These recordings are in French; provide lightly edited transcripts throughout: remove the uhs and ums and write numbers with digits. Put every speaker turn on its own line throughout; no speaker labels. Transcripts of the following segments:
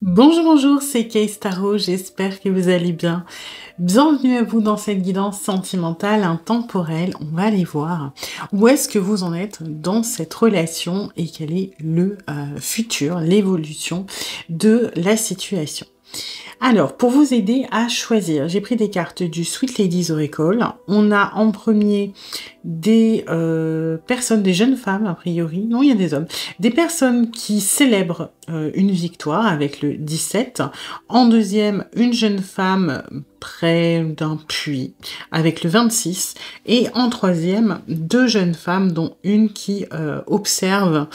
Bonjour, bonjour, c'est Kay Tarot, j'espère que vous allez bien. Bienvenue à vous dans cette guidance sentimentale intemporelle. On va aller voir où est-ce que vous en êtes dans cette relation et quel est le futur, l'évolution de la situation. Alors, pour vous aider à choisir, j'ai pris des cartes du Sweet Ladies Oracle. On a en premier des personnes, des jeunes femmes a priori, non il y a des hommes, des personnes qui célèbrent une victoire avec le 17. En deuxième, une jeune femme près d'un puits avec le 26. Et en troisième, deux jeunes femmes dont une qui observe,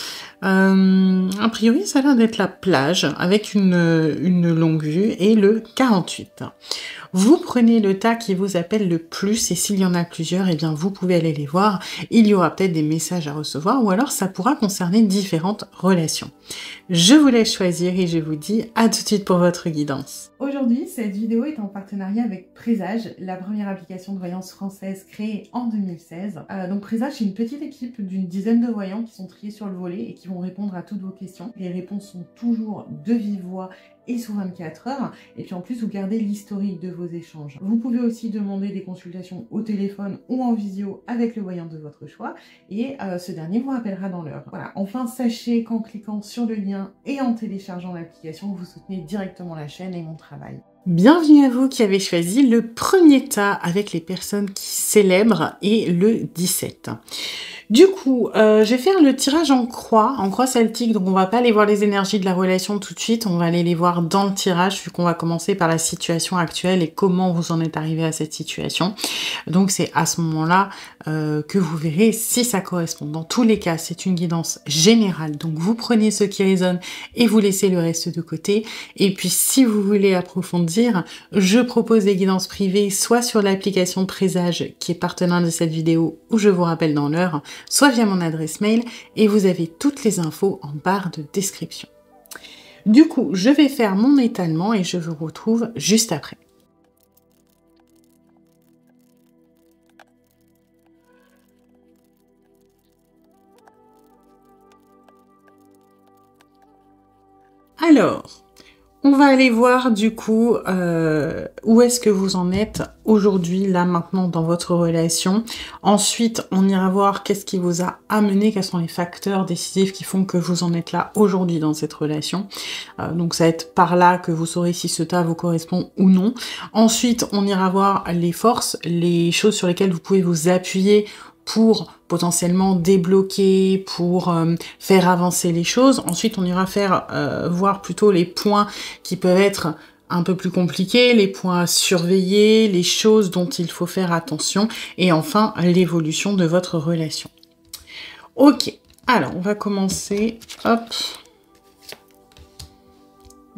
a priori ça a l'air d'être la plage avec une longue vue et le 48. Vous prenez le tas qui vous appelle le plus et s'il y en a plusieurs, eh bien vous pouvez aller les voir. Il y aura peut-être des messages à recevoir ou alors ça pourra concerner différentes relations. Je vous laisse choisir et je vous dis à tout de suite pour votre guidance. Aujourd'hui, cette vidéo est en partenariat avec Présage, la première application de voyance française créée en 2016. Donc Présage, c'est une petite équipe d'une dizaine de voyants qui sont triés sur le volet et qui vont répondre à toutes vos questions. Les réponses sont toujours de vive voix et sous 24 heures. Et puis en plus, vous gardez l'historique de vos échanges. Vous pouvez aussi demander des consultations au téléphone ou en visio avec le voyant de votre choix. Et ce dernier vous rappellera dans l'heure. Voilà. Enfin, sachez qu'en cliquant sur le lien et en téléchargeant l'application, vous soutenez directement la chaîne et mon travail. Bienvenue à vous qui avez choisi le premier tas avec les personnes qui célèbrent et le 17. Du coup, je vais faire le tirage en croix celtique, donc on va pas aller voir les énergies de la relation tout de suite, on va aller les voir dans le tirage, vu qu'on va commencer par la situation actuelle et comment vous en êtes arrivé à cette situation. Donc c'est à ce moment-là que vous verrez si ça correspond. Dans tous les cas, c'est une guidance générale, donc vous prenez ce qui résonne et vous laissez le reste de côté. Et puis si vous voulez approfondir, je propose des guidances privées, soit sur l'application Présage, qui est partenaire de cette vidéo, où je vous rappelle dans l'heure, soit via mon adresse mail, et vous avez toutes les infos en barre de description. Du coup, je vais faire mon étalement et je vous retrouve juste après. Alors, on va aller voir du coup où est-ce que vous en êtes aujourd'hui, là, maintenant, dans votre relation. Ensuite, on ira voir qu'est-ce qui vous a amené, quels sont les facteurs décisifs qui font que vous en êtes là aujourd'hui dans cette relation. Donc ça va être par là que vous saurez si ce tas vous correspond ou non. Ensuite, on ira voir les forces, les choses sur lesquelles vous pouvez vous appuyer pour potentiellement débloquer, pour faire avancer les choses. Ensuite, on ira faire voir plutôt les points qui peuvent être un peu plus compliqués, les points à surveiller, les choses dont il faut faire attention, et enfin, l'évolution de votre relation. Ok, alors, on va commencer, hop.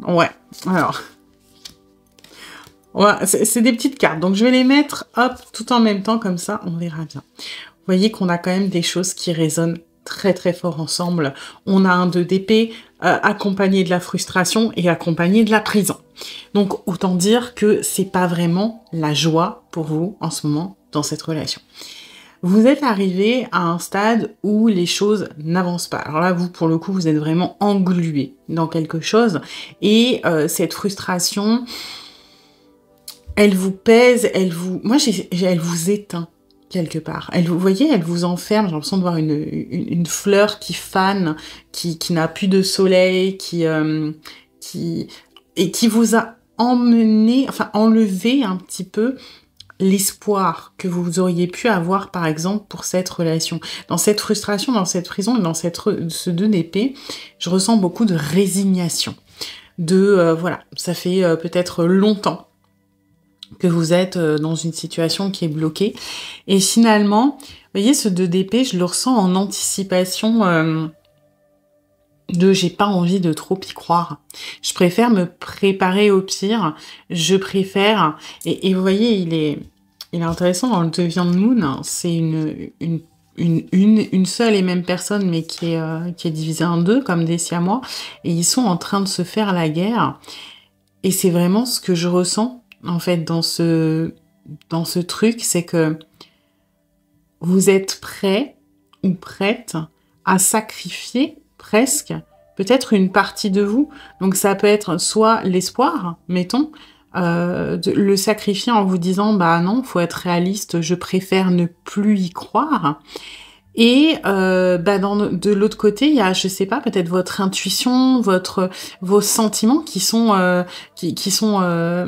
Ouais, alors... Ouais, c'est des petites cartes, donc je vais les mettre, hop, tout en même temps, comme ça, on verra bien. Vous voyez qu'on a quand même des choses qui résonnent très très fort ensemble. On a un 2 d'épée accompagné de la frustration et accompagné de la prison. Donc autant dire que c'est pas vraiment la joie pour vous en ce moment dans cette relation. Vous êtes arrivé à un stade où les choses n'avancent pas. Alors là, vous, pour le coup, vous êtes vraiment englué dans quelque chose. Et cette frustration, elle vous pèse, elle vous éteint quelque part. Vous voyez, elle vous enferme, j'ai l'impression de voir une fleur qui fane, qui n'a plus de soleil, qui vous a emmené, enfin enlevé un petit peu l'espoir que vous auriez pu avoir, par exemple, pour cette relation. Dans cette frustration, dans cette prison, et dans ce 2 d'épée, je ressens beaucoup de résignation. Voilà, ça fait peut-être longtemps que vous êtes dans une situation qui est bloquée. Et finalement, vous voyez, ce 2 d'épée, je le ressens en anticipation de j'ai pas envie de trop y croire. Je préfère me préparer au pire. Je préfère... Et vous voyez, il est intéressant dans le Deviant Moon. C'est une seule et même personne, mais qui est divisée en deux, comme des Siamois. Et ils sont en train de se faire la guerre. Et c'est vraiment ce que je ressens en fait, dans ce truc, c'est que vous êtes prêt ou prête à sacrifier presque peut-être une partie de vous. Donc ça peut être soit l'espoir, mettons, de le sacrifier en vous disant: «Bah non, faut être réaliste, je préfère ne plus y croire». Et bah, de l'autre côté, il y a, je sais pas, peut-être votre intuition, vos sentiments qui sont, qui sont là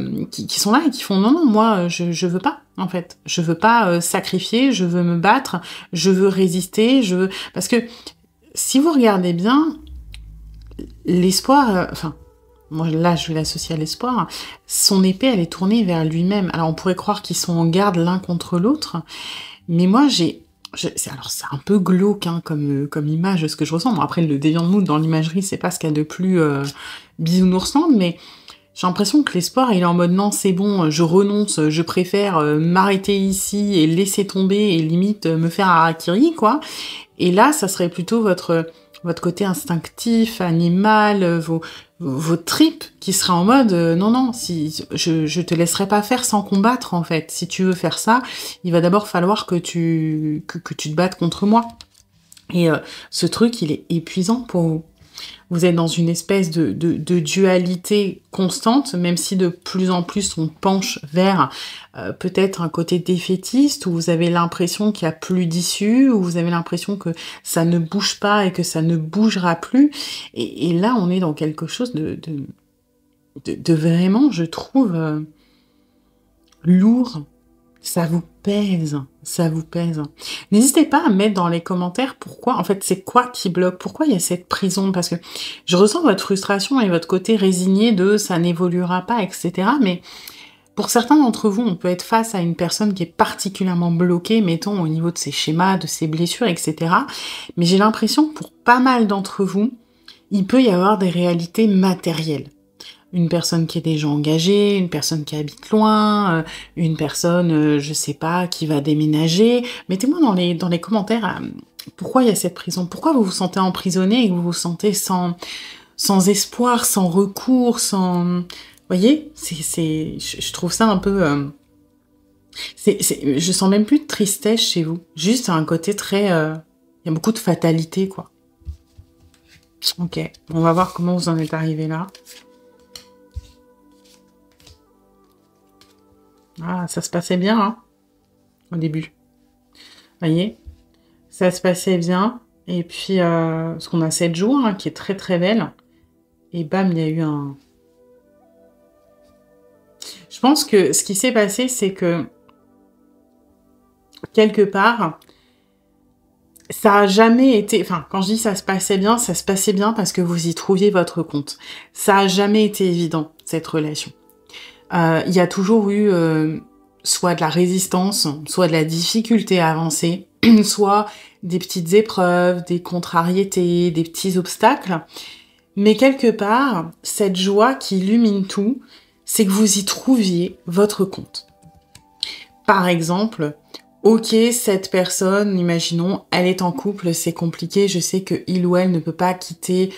et qui font: «Non, non, moi, je veux pas, en fait. Je veux pas, sacrifier, je veux me battre, je veux résister, je veux» parce que si vous regardez bien, l'espoir, enfin, moi là, je vais l'associer à l'espoir, son épée, elle est tournée vers lui-même. Alors on pourrait croire qu'ils sont en garde l'un contre l'autre, mais moi alors c'est un peu glauque, hein, comme image, ce que je ressens. Bon après le Deviant Mood dans l'imagerie, c'est pas ce qu'il y a de plus, bisounours mais j'ai l'impression que l'espoir, il est en mode: «Non, c'est bon, je renonce, je préfère, m'arrêter ici et laisser tomber et limite, me faire harakiri, quoi». Et là, ça serait plutôt votre côté instinctif, animal, vos tripes qui seraient en mode: «Non, non, si je te laisserai pas faire sans combattre, en fait. Si tu veux faire ça, il va d'abord falloir que que tu te battes contre moi». Et ce truc, il est épuisant pour vous. Vous êtes dans une espèce de dualité constante, même si de plus en plus on penche vers peut-être un côté défaitiste, où vous avez l'impression qu'il n'y a plus d'issue, où vous avez l'impression que ça ne bouge pas et que ça ne bougera plus. Et là, on est dans quelque chose de vraiment, je trouve, lourd. Ça vous pèse, ça vous pèse. N'hésitez pas à mettre dans les commentaires pourquoi, en fait, c'est quoi qui bloque? Pourquoi il y a cette prison? Parce que je ressens votre frustration et votre côté résigné de «ça n'évoluera pas», etc. Mais pour certains d'entre vous, on peut être face à une personne qui est particulièrement bloquée, mettons, au niveau de ses schémas, de ses blessures, etc. Mais j'ai l'impression que pour pas mal d'entre vous, il peut y avoir des réalités matérielles. Une personne qui est déjà engagée, une personne qui habite loin, une personne, je sais pas, qui va déménager. Mettez-moi dans les commentaires, pourquoi il y a cette prison? Pourquoi vous vous sentez emprisonné et que vous vous sentez sans espoir, sans recours, sans... Voyez? Je trouve ça un peu... je sens même plus de tristesse chez vous. Juste un côté très... il y a beaucoup de fatalité, quoi. Ok, on va voir comment vous en êtes arrivé là. Ah, ça se passait bien, hein, au début. Voyez? Ça se passait bien. Et puis, parce qu'on a cette joie, hein, qui est très très belle. Et bam, il y a eu un... Je pense que ce qui s'est passé, c'est que, quelque part, ça a jamais été... Enfin, quand je dis ça se passait bien parce que vous y trouviez votre compte. Ça a jamais été évident, cette relation. Il y a toujours eu soit de la résistance, soit de la difficulté à avancer, soit des petites épreuves, des contrariétés, des petits obstacles. Mais quelque part, cette joie qui illumine tout, c'est que vous y trouviez votre compte. Par exemple, ok, cette personne, imaginons, elle est en couple, c'est compliqué, je sais que il ou elle ne peut pas quitter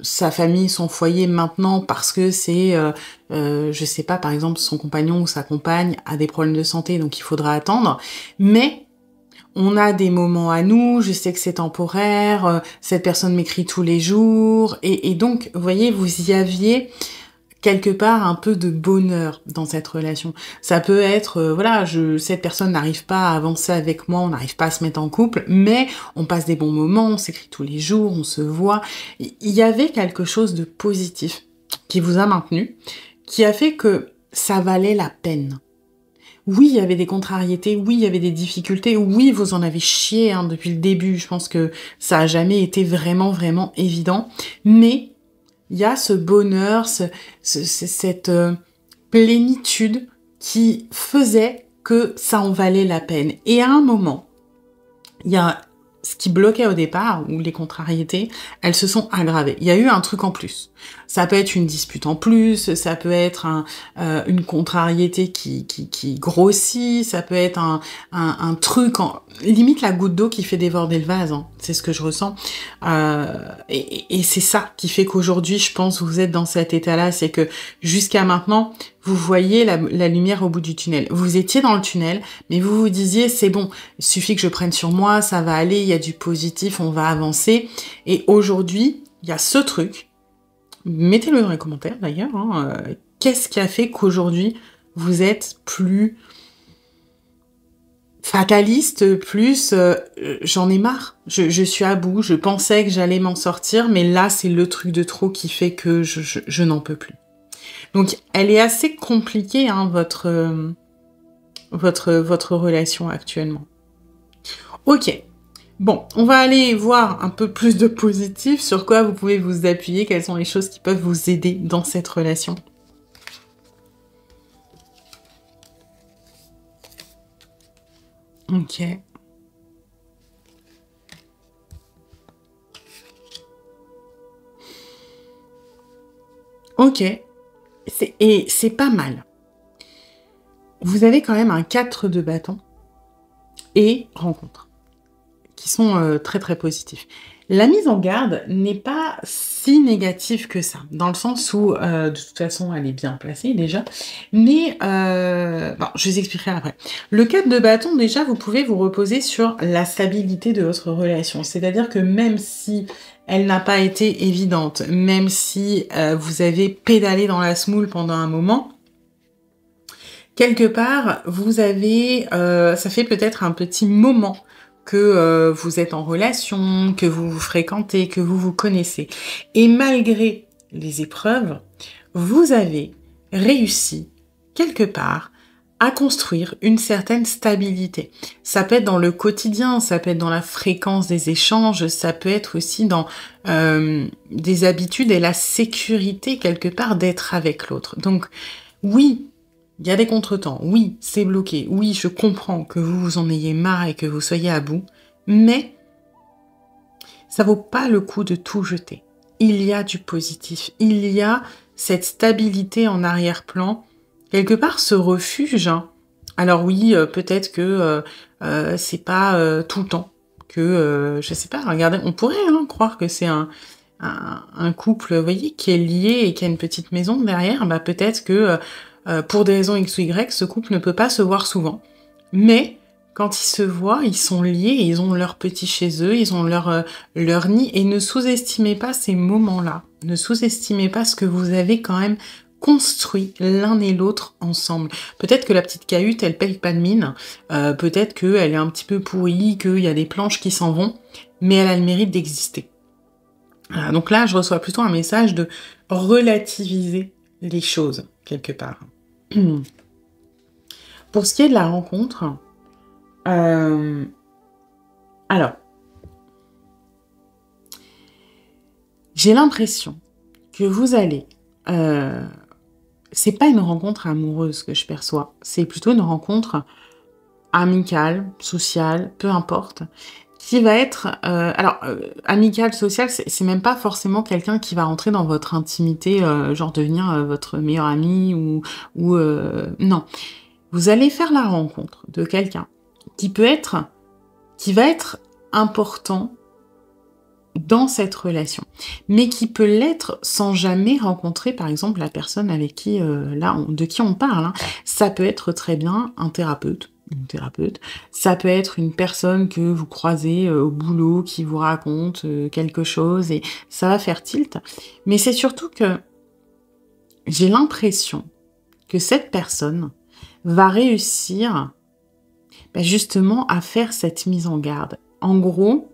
sa famille, son foyer maintenant parce que c'est, je sais pas, par exemple, son compagnon ou sa compagne a des problèmes de santé, donc il faudra attendre. Mais on a des moments à nous, je sais que c'est temporaire, cette personne m'écrit tous les jours, et donc, vous voyez, vous y aviez quelque part un peu de bonheur dans cette relation. Ça peut être, voilà, cette personne n'arrive pas à avancer avec moi, on n'arrive pas à se mettre en couple, mais on passe des bons moments, on s'écrit tous les jours, on se voit. Il y avait quelque chose de positif qui vous a maintenu, qui a fait que ça valait la peine. Oui, il y avait des contrariétés, oui, il y avait des difficultés, oui, vous en avez chié hein, depuis le début, je pense que ça a jamais été vraiment, vraiment évident, mais il y a ce bonheur, cette plénitude qui faisait que ça en valait la peine. Et à un moment, il y a ce qui bloquait au départ, ou les contrariétés, elles se sont aggravées. Il y a eu un truc en plus. Ça peut être une dispute en plus, ça peut être une contrariété qui grossit, ça peut être un truc, limite la goutte d'eau qui fait déborder le vase, hein. C'est ce que je ressens. Et c'est ça qui fait qu'aujourd'hui, je pense, vous êtes dans cet état-là, c'est que jusqu'à maintenant, vous voyez la lumière au bout du tunnel. Vous étiez dans le tunnel, mais vous vous disiez, c'est bon, il suffit que je prenne sur moi, ça va aller, il y a du positif, on va avancer. Et aujourd'hui, il y a ce truc. Mettez-le dans les commentaires d'ailleurs. Qu'est-ce qui a fait qu'aujourd'hui, vous êtes plus fataliste, plus j'en ai marre. Je suis à bout, je pensais que j'allais m'en sortir, mais là, c'est le truc de trop qui fait que je n'en peux plus. Donc, elle est assez compliquée, votre relation actuellement. Ok. Bon, on va aller voir un peu plus de positif, sur quoi vous pouvez vous appuyer, quelles sont les choses qui peuvent vous aider dans cette relation. Ok. Ok. Et c'est pas mal. Vous avez quand même un 4 de bâton et rencontre, qui sont très très positifs. La mise en garde n'est pas si négative que ça, dans le sens où, de toute façon, elle est bien placée déjà, mais bon, je vous expliquerai après. Le 4 de bâton, déjà, vous pouvez vous reposer sur la stabilité de votre relation, c'est-à-dire que même si elle n'a pas été évidente, même si vous avez pédalé dans la semoule pendant un moment, quelque part, vous avez, ça fait peut-être un petit moment que vous êtes en relation, que vous vous fréquentez, que vous vous connaissez. Et malgré les épreuves, vous avez réussi, quelque part, à construire une certaine stabilité. Ça peut être dans le quotidien, ça peut être dans la fréquence des échanges, ça peut être aussi dans des habitudes et la sécurité, quelque part, d'être avec l'autre. Donc, oui, il y a des contretemps, oui, c'est bloqué, oui, je comprends que vous vous en ayez marre et que vous soyez à bout, mais ça vaut pas le coup de tout jeter. Il y a du positif, il y a cette stabilité en arrière-plan, quelque part ce refuge. Alors oui, peut-être que c'est pas tout le temps, que je sais pas, regardez, on pourrait croire que c'est un couple, vous voyez, qui est lié et qui a une petite maison derrière, bah peut-être que pour des raisons X ou Y, ce couple ne peut pas se voir souvent. Mais quand ils se voient, ils sont liés, et ils ont leur petit chez eux, ils ont leur nid, et ne sous-estimez pas ces moments-là. Ne sous-estimez pas ce que vous avez quand même construit l'un et l'autre ensemble. Peut-être que la petite cahute, elle paye pas de mine, peut-être qu'elle est un petit peu pourrie, qu'il y a des planches qui s'en vont, mais elle a le mérite d'exister. Voilà, donc là, je reçois plutôt un message de relativiser les choses, quelque part. Pour ce qui est de la rencontre, alors, j'ai l'impression que vous allez... c'est pas une rencontre amoureuse que je perçois, c'est plutôt une rencontre amicale, sociale, peu importe, qui va être... amicale, sociale, c'est même pas forcément quelqu'un qui va rentrer dans votre intimité, genre devenir votre meilleur ami ou non. Vous allez faire la rencontre de quelqu'un qui va être important dans cette relation, mais qui peut l'être sans jamais rencontrer, par exemple, la personne avec qui, de qui on parle. Ça peut être très bien un thérapeute, une thérapeute. Ça peut être une personne que vous croisez au boulot, qui vous raconte quelque chose, et ça va faire tilt. Mais c'est surtout que j'ai l'impression que cette personne va réussir justement à faire cette mise en garde. En gros,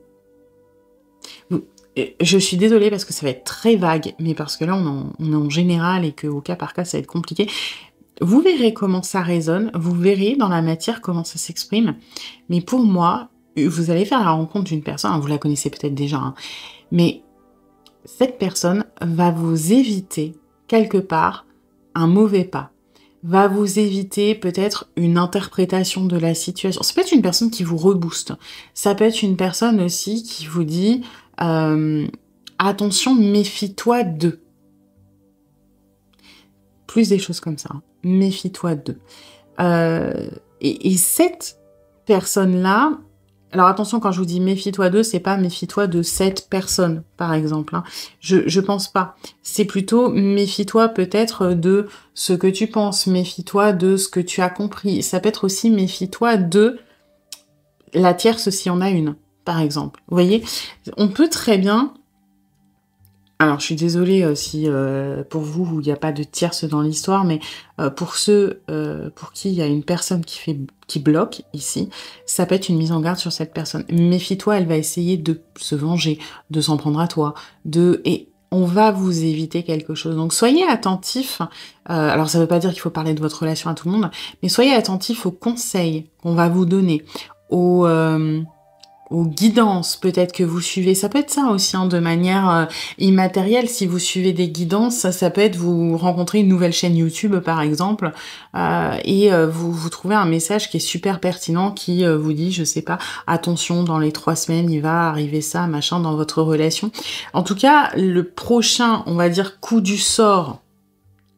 je suis désolée parce que ça va être très vague, mais parce que là on est en général et qu'au cas par cas ça va être compliqué. Vous verrez comment ça résonne, vous verrez dans la matière comment ça s'exprime, mais pour moi, vous allez faire la rencontre d'une personne, vous la connaissez peut-être déjà, mais cette personne va vous éviter quelque part un mauvais pas, va vous éviter peut-être une interprétation de la situation. Ça peut être une personne qui vous rebooste, ça peut être une personne aussi qui vous dit attention, méfie-toi d'eux. Plus des choses comme ça, méfie-toi d'eux. Et cette personne-là, alors attention, quand je vous dis méfie-toi d'eux, c'est pas méfie-toi de cette personne, par exemple. Je pense pas. C'est plutôt méfie-toi peut-être de ce que tu penses, méfie-toi de ce que tu as compris. Ça peut être aussi méfie-toi de la tierce s'il y en a une, par exemple. Vous voyez, on peut très bien Alors, je suis désolée si pour vous, il n'y a pas de tierce dans l'histoire, mais pour ceux pour qui il y a une personne qui bloque ici, ça peut être une mise en garde sur cette personne. Méfie-toi, elle va essayer de se venger, de s'en prendre à toi, et on va vous éviter quelque chose. Donc, soyez attentifs. Alors, ça ne veut pas dire qu'il faut parler de votre relation à tout le monde, mais soyez attentifs aux conseils qu'on va vous donner, aux aux guidances peut-être que vous suivez. Ça peut être ça aussi, hein, de manière immatérielle. Si vous suivez des guidances, ça peut être vous rencontrer une nouvelle chaîne YouTube, par exemple, et vous trouvez un message qui est super pertinent, qui vous dit, je sais pas, attention, dans les 3 semaines, il va arriver ça, machin, dans votre relation. En tout cas, le prochain, on va dire, coup du sort,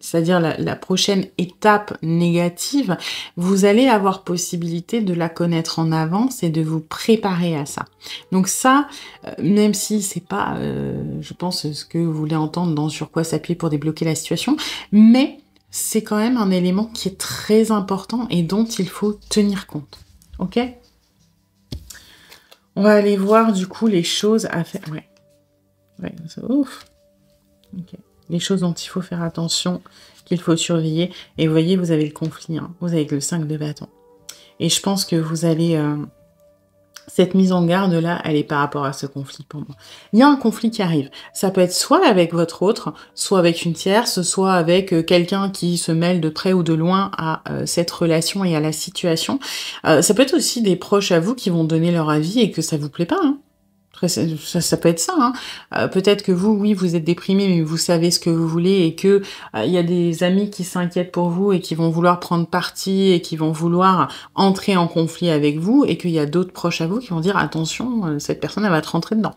c'est-à-dire la prochaine étape négative, vous allez avoir possibilité de la connaître en avance et de vous préparer à ça. Donc ça, même si c'est pas, je pense, ce que vous voulez entendre dans sur quoi s'appuyer pour débloquer la situation, mais c'est quand même un élément qui est très important et dont il faut tenir compte. Ok? On va aller voir du coup les choses à faire. Ouais, ouf. Ok. Les choses dont il faut faire attention, qu'il faut surveiller. Et vous voyez, vous avez le conflit, hein. Vous avez le 5 de bâton. Et je pense que vous allez... cette mise en garde-là, elle est par rapport à ce conflit pour moi. Il y a un conflit qui arrive. Ça peut être soit avec votre autre, soit avec une tierce, soit avec quelqu'un qui se mêle de près ou de loin à cette relation et à la situation. Ça peut être aussi des proches à vous qui vont donner leur avis et que ça vous plaît pas, hein. Ça peut être ça, hein. Peut-être que vous, oui, vous êtes déprimé, mais vous savez ce que vous voulez et que il y a des amis qui s'inquiètent pour vous et qui vont vouloir prendre parti et qui vont vouloir entrer en conflit avec vous et qu'il y a d'autres proches à vous qui vont dire attention, cette personne, elle va te rentrer dedans.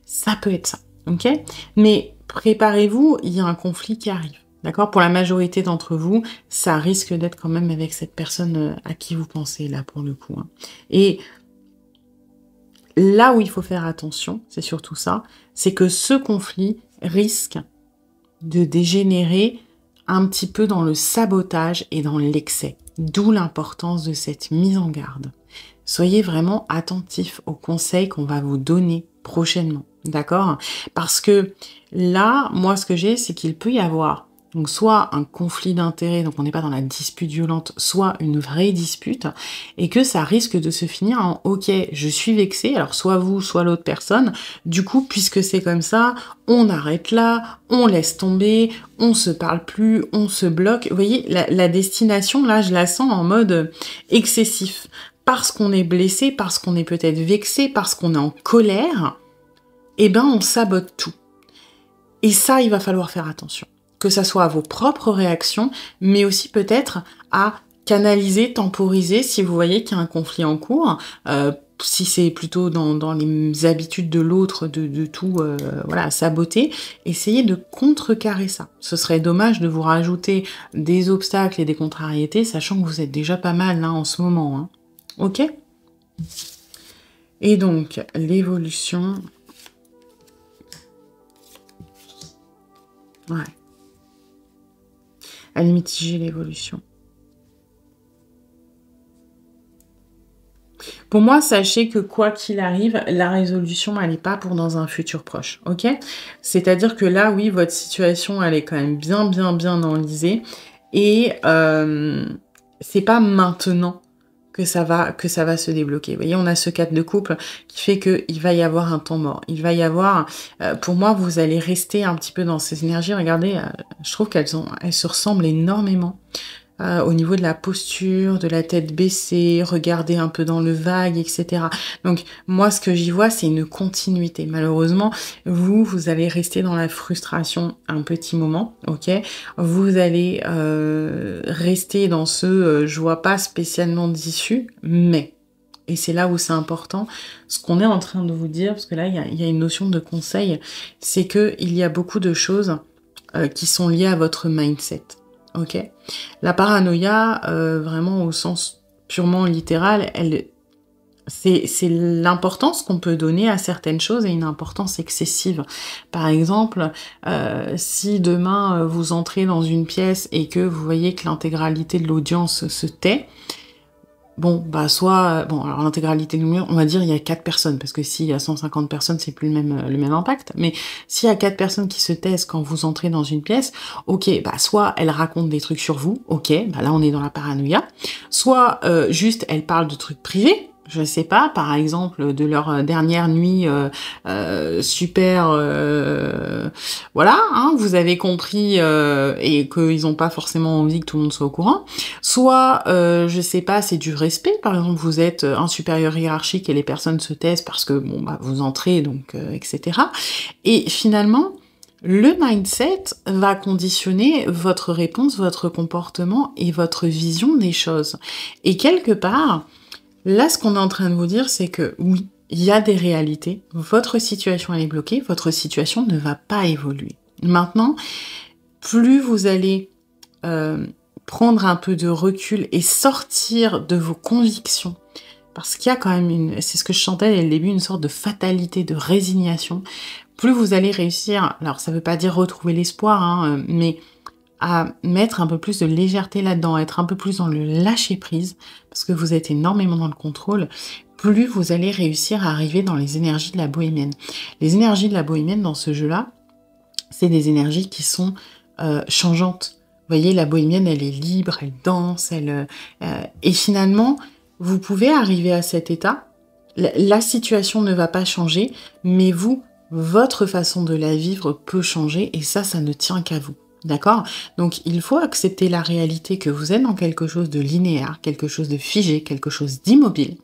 Ça peut être ça, ok? Mais préparez-vous, il y a un conflit qui arrive. D'accord? Pour la majorité d'entre vous, ça risque d'être quand même avec cette personne à qui vous pensez, là, pour le coup, hein. Et là où il faut faire attention, c'est surtout ça, c'est que ce conflit risque de dégénérer un petit peu dans le sabotage et dans l'excès. D'où l'importance de cette mise en garde. Soyez vraiment attentifs aux conseils qu'on va vous donner prochainement, d'accord? Parce que là, moi, ce que j'ai, c'est qu'il peut y avoir donc soit un conflit d'intérêts, donc on n'est pas dans la dispute violente, soit une vraie dispute, et que ça risque de se finir en « ok, je suis vexée », alors soit vous, soit l'autre personne, du coup, puisque c'est comme ça, on arrête là, on laisse tomber, on se parle plus, on se bloque. Vous voyez, la destination, là, je la sens en mode excessif. Parce qu'on est blessé, parce qu'on est peut-être vexé, parce qu'on est en colère, eh ben on sabote tout. Et ça, il va falloir faire attention. Que ça soit à vos propres réactions, mais aussi peut-être à canaliser, temporiser, si vous voyez qu'il y a un conflit en cours, si c'est plutôt dans les habitudes de l'autre, de tout voilà, saboter, essayez de contrecarrer ça. Ce serait dommage de vous rajouter des obstacles et des contrariétés, sachant que vous êtes déjà pas mal là en ce moment, hein. Ok? Et donc, l'évolution... Ouais. Elle est mitigée, l'évolution. Pour moi, sachez que quoi qu'il arrive, la résolution, elle n'est pas pour dans un futur proche, ok? C'est-à-dire que là, oui, votre situation, elle est quand même bien enlisée. Et c'est pas maintenant que ça va se débloquer. Vous voyez, on a ce 4 de couple qui fait qu'il va y avoir un temps mort. Il va y avoir... pour moi, vous allez rester un petit peu dans ces énergies. Regardez, je trouve elles se ressemblent énormément. Au niveau de la posture, de la tête baissée, regarder un peu dans le vague, etc. Donc, moi, ce que j'y vois, c'est une continuité. Malheureusement, vous allez rester dans la frustration un petit moment, ok? Vous allez rester dans ce je vois pas spécialement d'issue, mais... Et c'est là où c'est important, ce qu'on est en train de vous dire, parce que là, il y a une notion de conseil, c'est que il y a beaucoup de choses qui sont liées à votre mindset. Ok, la paranoïa, vraiment au sens purement littéral, c'est l'importance qu'on peut donner à certaines choses et une importance excessive. Par exemple, si demain vous entrez dans une pièce et que vous voyez que l'intégralité de l'audience se tait, bon, bah, soit, bon, alors l'intégralité du mur, on va dire il y a 4 personnes, parce que s'il y a 150 personnes, c'est plus le même impact. Mais s'il y a 4 personnes qui se taisent quand vous entrez dans une pièce, ok, bah, soit elles racontent des trucs sur vous, ok, bah là on est dans la paranoïa, soit juste elles parlent de trucs privés, je sais pas, par exemple, de leur dernière nuit super... voilà, hein, vous avez compris et qu'ils n'ont pas forcément envie que tout le monde soit au courant. Soit, je sais pas, c'est du respect. Par exemple, vous êtes un supérieur hiérarchique et les personnes se taisent parce que, bon, bah, vous entrez, donc, etc. Et finalement, le mindset va conditionner votre réponse, votre comportement et votre vision des choses. Et quelque part, là, ce qu'on est en train de vous dire, c'est que oui, il y a des réalités. Votre situation, elle est bloquée. Votre situation ne va pas évoluer. Maintenant, plus vous allez prendre un peu de recul et sortir de vos convictions, parce qu'il y a quand même c'est ce que je chantais dès le début, une sorte de fatalité, de résignation, plus vous allez réussir, alors ça veut pas dire retrouver l'espoir, hein, mais à mettre un peu plus de légèreté là-dedans, être un peu plus dans le lâcher-prise, parce que vous êtes énormément dans le contrôle, plus vous allez réussir à arriver dans les énergies de la bohémienne. Les énergies de la bohémienne dans ce jeu-là, c'est des énergies qui sont changeantes. Vous voyez, la bohémienne, elle est libre, elle danse, et finalement, vous pouvez arriver à cet état. La situation ne va pas changer, mais vous, votre façon de la vivre peut changer, et ça ne tient qu'à vous. D'accord? Donc, il faut accepter la réalité que vous êtes dans quelque chose de linéaire, quelque chose de figé, quelque chose d'immobile.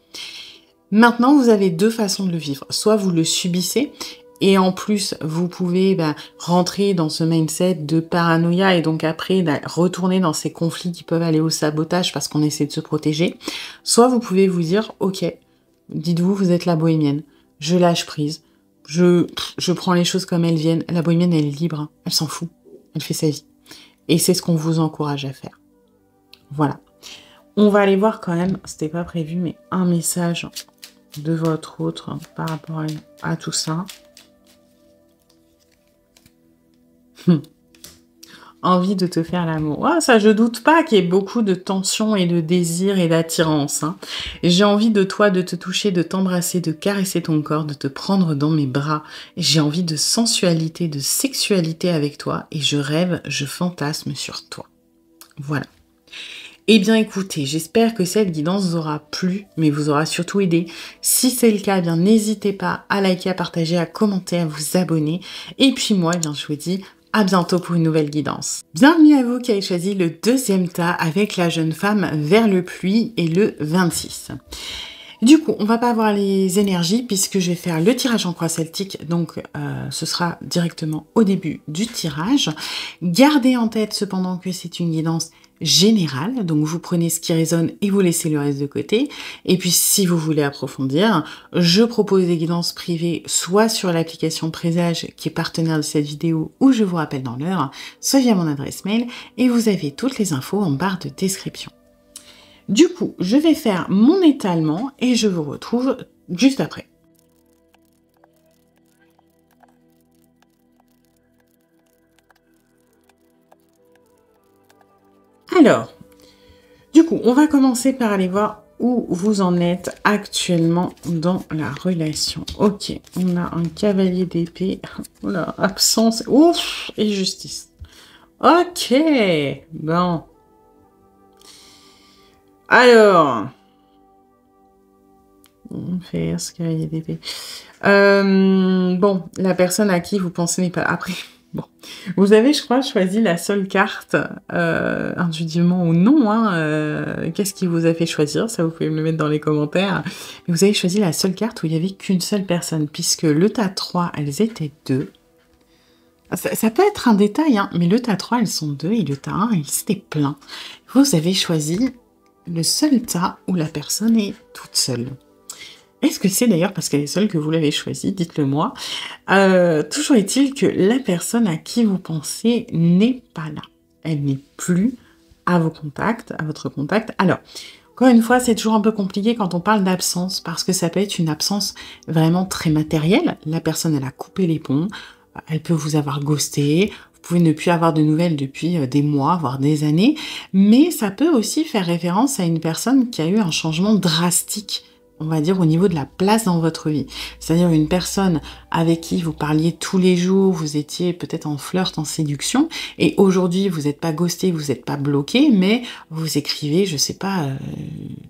Maintenant, vous avez 2 façons de le vivre. Soit vous le subissez, et en plus, vous pouvez rentrer dans ce mindset de paranoïa et donc après retourner dans ces conflits qui peuvent aller au sabotage parce qu'on essaie de se protéger. Soit vous pouvez vous dire, ok, dites-vous, vous êtes la bohémienne, je lâche prise, je prends les choses comme elles viennent. La bohémienne, elle est libre, elle s'en fout, elle fait sa vie. Et c'est ce qu'on vous encourage à faire. Voilà. On va aller voir quand même, c'était pas prévu, mais un message de votre autre par rapport à tout ça. Envie de te faire l'amour. Ah, ça, je doute pas qu'il y ait beaucoup de tension et de désir et d'attirance. Hein. J'ai envie de toi, de te toucher, de t'embrasser, de caresser ton corps, de te prendre dans mes bras. J'ai envie de sensualité, de sexualité avec toi. Et je rêve, je fantasme sur toi. Voilà. Eh bien écoutez, j'espère que cette guidance vous aura plu, mais vous aura surtout aidé. Si c'est le cas, eh bien n'hésitez pas à liker, à partager, à commenter, à vous abonner. Et puis moi, eh bien je vous dis à bientôt pour une nouvelle guidance. Bienvenue à vous qui avez choisi le 2e tas avec la jeune femme vers le pluie et le 26. Du coup, on va pas voir les énergies puisque je vais faire le tirage en croix celtique, donc ce sera directement au début du tirage. Gardez en tête cependant que c'est une guidance générale, donc vous prenez ce qui résonne et vous laissez le reste de côté. Et puis si vous voulez approfondir, je propose des guidances privées soit sur l'application Présage qui est partenaire de cette vidéo ou je vous rappelle dans l'heure, soit via mon adresse mail et vous avez toutes les infos en barre de description. Du coup, je vais faire mon étalement et je vous retrouve juste après. Alors, du coup, on va commencer par aller voir où vous en êtes actuellement dans la relation. Ok, on a un cavalier d'épée. Oula, absence, ouf, et justice. Ok, bon. Alors, on fait ce cavalier d'épée. Bon, la personne à qui vous pensez n'est pas... Après, bon. Vous avez, je crois, choisi la seule carte, intuitivement ou non, hein, qu'est-ce qui vous a fait choisir? Ça, vous pouvez me le mettre dans les commentaires. Mais vous avez choisi la seule carte où il n'y avait qu'une seule personne, puisque le tas 3, elles étaient 2. Ça peut être un détail, hein, mais le tas 3, elles sont 2, et le tas 1, il c'était plein. Vous avez choisi le seul tas où la personne est toute seule. Est-ce que c'est d'ailleurs parce qu'elle est seule que vous l'avez choisi? Dites-le moi. Toujours est-il que la personne à qui vous pensez n'est pas là. Elle n'est plus à vos contacts, à votre contact. Alors, encore une fois, c'est toujours un peu compliqué quand on parle d'absence, parce que ça peut être une absence vraiment très matérielle. La personne, elle a coupé les ponts, elle peut vous avoir ghosté, vous pouvez ne plus avoir de nouvelles depuis des mois, voire des années, mais ça peut aussi faire référence à une personne qui a eu un changement drastique, on va dire, au niveau de la place dans votre vie. C'est-à-dire une personne avec qui vous parliez tous les jours, vous étiez peut-être en flirt, en séduction, et aujourd'hui vous n'êtes pas ghosté, vous n'êtes pas bloqué, mais vous écrivez, je sais pas,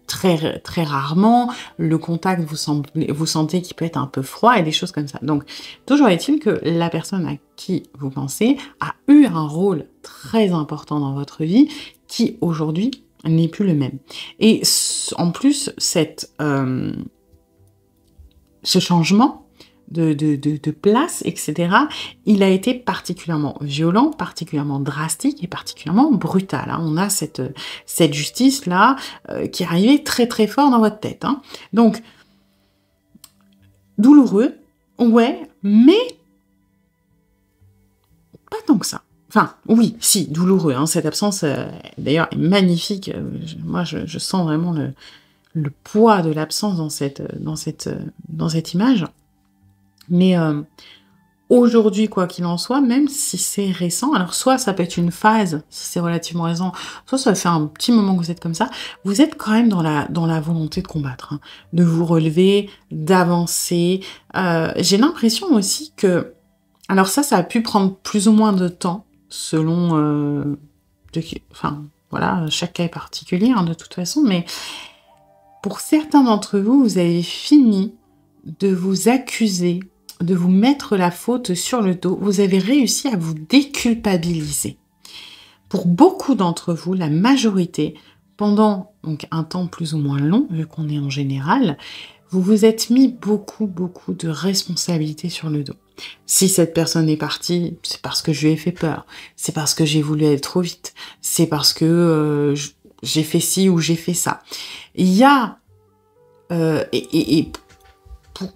très, très rarement, le contact vous sentez qu'il peut être un peu froid et des choses comme ça. Donc, toujours est-il que la personne à qui vous pensez a eu un rôle très important dans votre vie qui aujourd'hui n'est plus le même. Et en plus, ce changement de place, etc., il a été particulièrement violent, particulièrement drastique et particulièrement brutal. Hein. On a cette justice-là qui est arrivée très très fort dans votre tête. Hein. Donc, douloureux, ouais, mais pas tant que ça. Enfin, oui, si, douloureux. Hein, cette absence, d'ailleurs, est magnifique. Moi, je sens vraiment le poids de l'absence dans cette image. Mais aujourd'hui, quoi qu'il en soit, même si c'est récent, alors soit ça peut être une phase, si c'est relativement récent, soit ça fait un petit moment que vous êtes comme ça, vous êtes quand même dans la volonté de combattre, hein, de vous relever, d'avancer. J'ai l'impression aussi que... Alors ça a pu prendre plus ou moins de temps, selon... Enfin, voilà, chaque cas est particulier, hein, de toute façon, mais pour certains d'entre vous, vous avez fini de vous accuser, de vous mettre la faute sur le dos. Vous avez réussi à vous déculpabiliser. Pour beaucoup d'entre vous, la majorité, pendant donc un temps plus ou moins long, vu qu'on est en général, vous vous êtes mis beaucoup de responsabilités sur le dos. Si cette personne est partie, c'est parce que je lui ai fait peur, c'est parce que j'ai voulu aller trop vite, c'est parce que j'ai fait ci ou j'ai fait ça. Il y a, et pour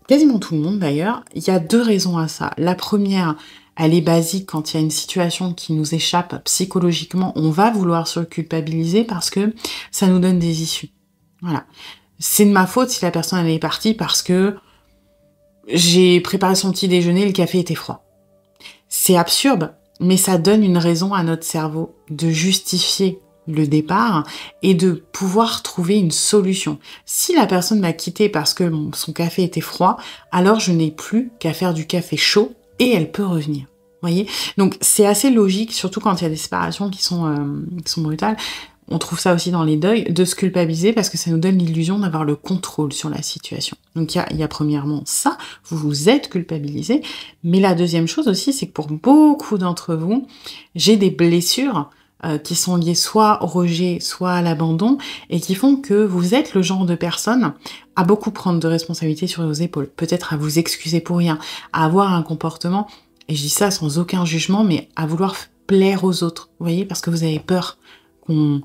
quasiment tout le monde d'ailleurs, il y a 2 raisons à ça. La première, elle est basique, quand il y a une situation qui nous échappe psychologiquement, on va vouloir se culpabiliser parce que ça nous donne des issues. Voilà. C'est de ma faute si la personne elle est partie parce que j'ai préparé son petit déjeuner, le café était froid. C'est absurde, mais ça donne une raison à notre cerveau de justifier le départ et de pouvoir trouver une solution. Si la personne m'a quitté parce que son café était froid, alors je n'ai plus qu'à faire du café chaud et elle peut revenir. Voyez ? Donc c'est assez logique, surtout quand il y a des séparations qui sont brutales. On trouve ça aussi dans les deuils, de se culpabiliser parce que ça nous donne l'illusion d'avoir le contrôle sur la situation. Donc il y a premièrement ça, vous vous êtes culpabilisé, mais la deuxième chose aussi, c'est que pour beaucoup d'entre vous, j'ai des blessures qui sont liées soit au rejet, soit à l'abandon, et qui font que vous êtes le genre de personne à beaucoup prendre de responsabilités sur vos épaules, peut-être à vous excuser pour rien, à avoir un comportement, et je dis ça sans aucun jugement, mais à vouloir plaire aux autres, vous voyez, parce que vous avez peur qu'on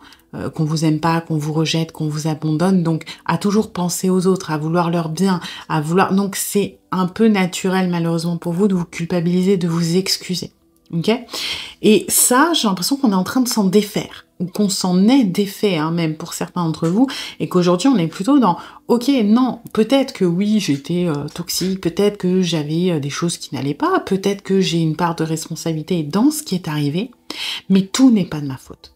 vous aime pas, qu'on vous rejette, qu'on vous abandonne, donc à toujours penser aux autres, à vouloir leur bien, à vouloir... Donc c'est un peu naturel malheureusement pour vous de vous culpabiliser, de vous excuser, ok ? Et ça, j'ai l'impression qu'on est en train de s'en défaire, ou qu'on s'en est défait, hein, même pour certains d'entre vous, et qu'aujourd'hui on est plutôt dans, ok, non, peut-être que oui, j'étais toxique, peut-être que j'avais des choses qui n'allaient pas, peut-être que j'ai une part de responsabilité dans ce qui est arrivé, mais tout n'est pas de ma faute.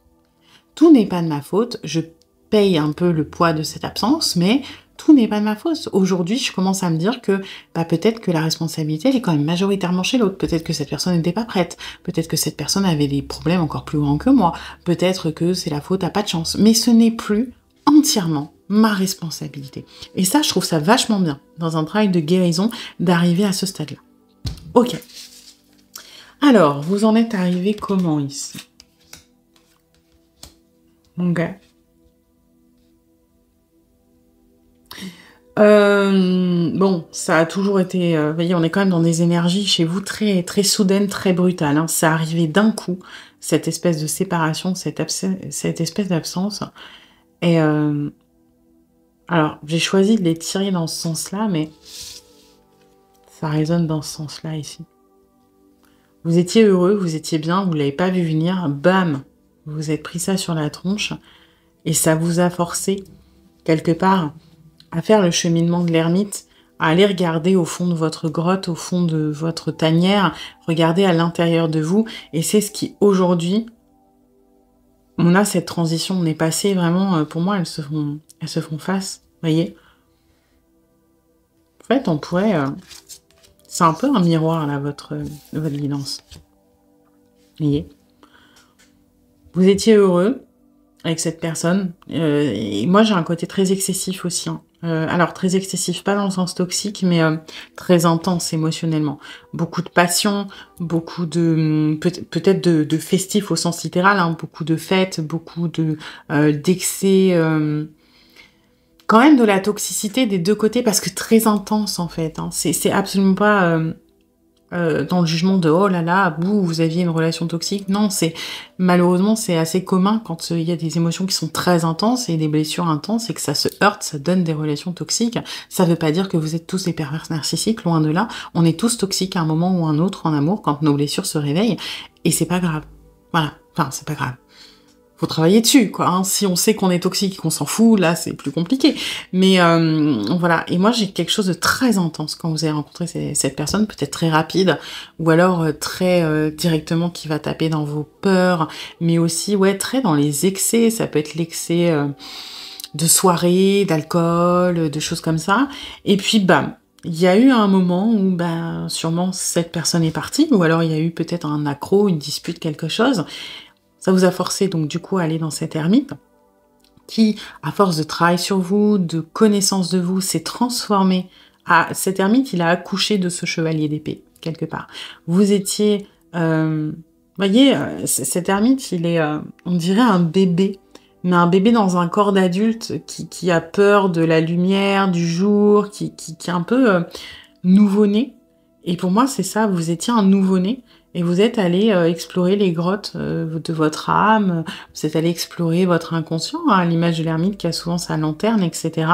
Tout n'est pas de ma faute, je paye un peu le poids de cette absence, mais tout n'est pas de ma faute. Aujourd'hui, je commence à me dire que peut-être que la responsabilité, elle est quand même majoritairement chez l'autre. Peut-être que cette personne n'était pas prête. Peut-être que cette personne avait des problèmes encore plus grands que moi. Peut-être que c'est la faute à pas de chance. Mais ce n'est plus entièrement ma responsabilité. Et ça, je trouve ça vachement bien, dans un travail de guérison, d'arriver à ce stade-là. Ok. Alors, vous en êtes arrivé comment ici ? Ok. Bon, ça a toujours été... vous voyez, on est quand même dans des énergies chez vous très, très soudaines, très brutales. Hein. Ça arrivait d'un coup, cette espèce de séparation, cette espèce d'absence. Et alors, j'ai choisi de les tirer dans ce sens-là, mais ça résonne dans ce sens-là ici. Vous étiez heureux, vous étiez bien, vous l'avez pas vu venir, bam, vous vous êtes pris ça sur la tronche, et ça vous a forcé, quelque part, à faire le cheminement de l'ermite, Allez regarder au fond de votre grotte, au fond de votre tanière, regardez à l'intérieur de vous, et c'est ce qui, aujourd'hui, on a cette transition, on est passé vraiment, pour moi, elles se font face, voyez? En fait, on pourrait, c'est un peu un miroir, là, votre guidance. Voyez? Vous étiez heureux avec cette personne, et moi, j'ai un côté très excessif aussi, hein. Alors très excessif, pas dans le sens toxique, mais très intense émotionnellement. Beaucoup de passion, beaucoup de peut-être de festif au sens littéral, hein, beaucoup de fêtes, beaucoup de d'excès, quand même de la toxicité des 2 côtés, parce que très intense en fait, hein. C'est absolument pas dans le jugement de «Oh là là, vous aviez une relation toxique». Non, c'est malheureusement, c'est assez commun quand il y a des émotions qui sont très intenses et des blessures intenses et que ça se heurte, ça donne des relations toxiques. Ça veut pas dire que vous êtes tous des pervers narcissiques, loin de là. On est tous toxiques à un moment ou un autre en amour quand nos blessures se réveillent, et c'est pas grave. Voilà, enfin, c'est pas grave. Faut travailler dessus, quoi, hein. Si on sait qu'on est toxique et qu'on s'en fout, là, c'est plus compliqué. Mais voilà. Et moi, j'ai quelque chose de très intense quand vous avez rencontré cette personne, peut-être très rapide, ou alors très directement qui va taper dans vos peurs, mais aussi, ouais, très dans les excès. Ça peut être l'excès de soirée, d'alcool, de choses comme ça. Et puis, bam, il y a eu un moment où, ben, sûrement, cette personne est partie, ou alors il y a eu peut-être un accroc, une dispute, quelque chose. Ça vous a forcé donc du coup à aller dans cette ermite qui, à force de travail sur vous, de connaissance de vous, s'est transformé. Cet ermite, il a accouché de ce chevalier d'épée, quelque part. Vous étiez... voyez, cet ermite, il est, on dirait un bébé, mais un bébé dans un corps d'adulte qui a peur de la lumière, du jour, qui est un peu nouveau-né. Et pour moi, c'est ça, vous étiez un nouveau-né. Et vous êtes allé explorer les grottes de votre âme, vous êtes allé explorer votre inconscient, hein, à l'image de l'ermite qui a souvent sa lanterne, etc.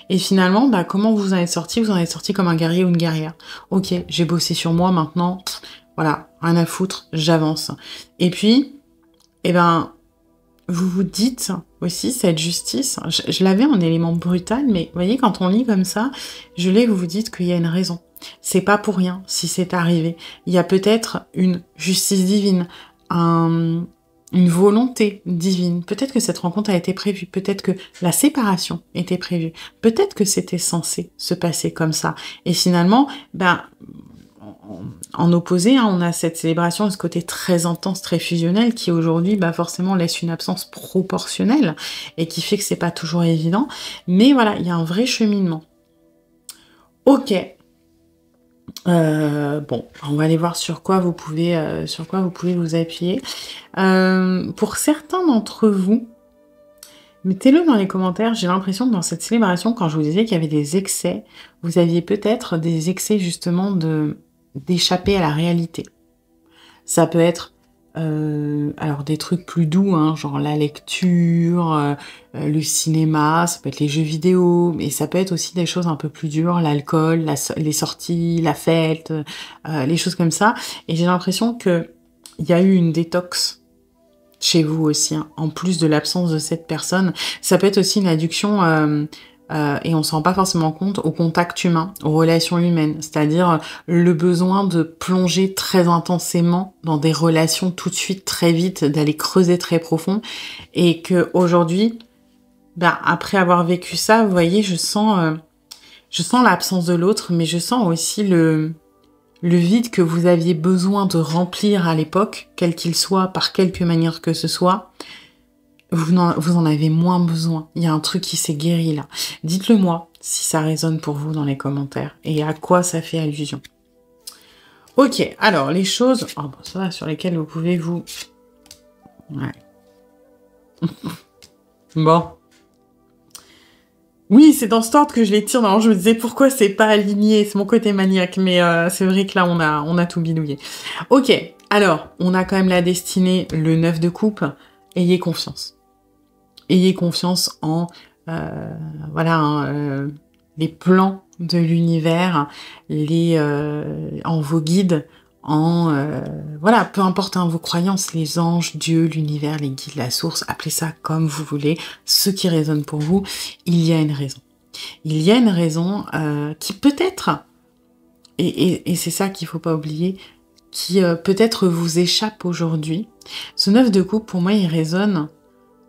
Et finalement, bah, comment vous en êtes sorti? Vous en êtes sorti comme un guerrier ou une guerrière. Ok, j'ai bossé sur moi maintenant, voilà, rien à foutre, j'avance. Et puis, eh ben, vous vous dites aussi, cette justice, je l'avais en élément brutal, mais vous voyez, quand on lit comme ça, vous vous dites qu'il y a une raison. C'est pas pour rien si c'est arrivé. Il y a peut-être une justice divine, une volonté divine. Peut-être que cette rencontre a été prévue, peut-être que la séparation était prévue, peut-être que c'était censé se passer comme ça. Et finalement, ben, en opposé, hein, on a cette célébration, ce côté très intense, très fusionnel, qui aujourd'hui, bah, forcément, laisse une absence proportionnelle et qui fait que c'est pas toujours évident. Mais voilà, il y a un vrai cheminement. Ok. Bon, on va aller voir sur quoi vous pouvez vous appuyer. Pour certains d'entre vous, mettez-le dans les commentaires. J'ai l'impression que dans cette célébration, quand je vous disais qu'il y avait des excès, vous aviez peut-être des excès justement d'échapper à la réalité. Ça peut être alors des trucs plus doux, hein, genre la lecture, le cinéma, ça peut être les jeux vidéo, mais ça peut être aussi des choses un peu plus dures, l'alcool, les sorties, la fête, les choses comme ça. Et j'ai l'impression que il y a eu une détox chez vous aussi, hein, en plus de l'absence de cette personne. Ça peut être aussi une addiction, et on s'en rend pas forcément compte, au contact humain, aux relations humaines, c'est-à-dire le besoin de plonger très intensément dans des relations tout de suite, très vite, d'aller creuser très profond, et que aujourd'hui, ben, après avoir vécu ça, vous voyez, je sens l'absence de l'autre, mais je sens aussi le vide que vous aviez besoin de remplir à l'époque, quel qu'il soit, par quelque manière que ce soit. Vous en avez moins besoin. Il y a un truc qui s'est guéri là. Dites-le moi si ça résonne pour vous dans les commentaires et à quoi ça fait allusion. Ok, alors les choses ça, sur lesquelles vous pouvez vous... Ouais. Bon. Oui, c'est dans cet ordre que je les tire. Non, je me disais pourquoi c'est pas aligné. C'est mon côté maniaque, mais c'est vrai que là, on a tout bidouillé. Ok, alors, on a quand même la destinée, le 9 de coupe. Ayez confiance. Ayez confiance en voilà, hein, les plans de l'univers, en vos guides, voilà, peu importe, hein, vos croyances, les anges, Dieu, l'univers, les guides, la source, appelez ça comme vous voulez, ce qui résonne pour vous, il y a une raison. Il y a une raison qui peut-être, et c'est ça qu'il faut pas oublier, qui peut-être vous échappe aujourd'hui. Ce 9 de coupe, pour moi, il résonne.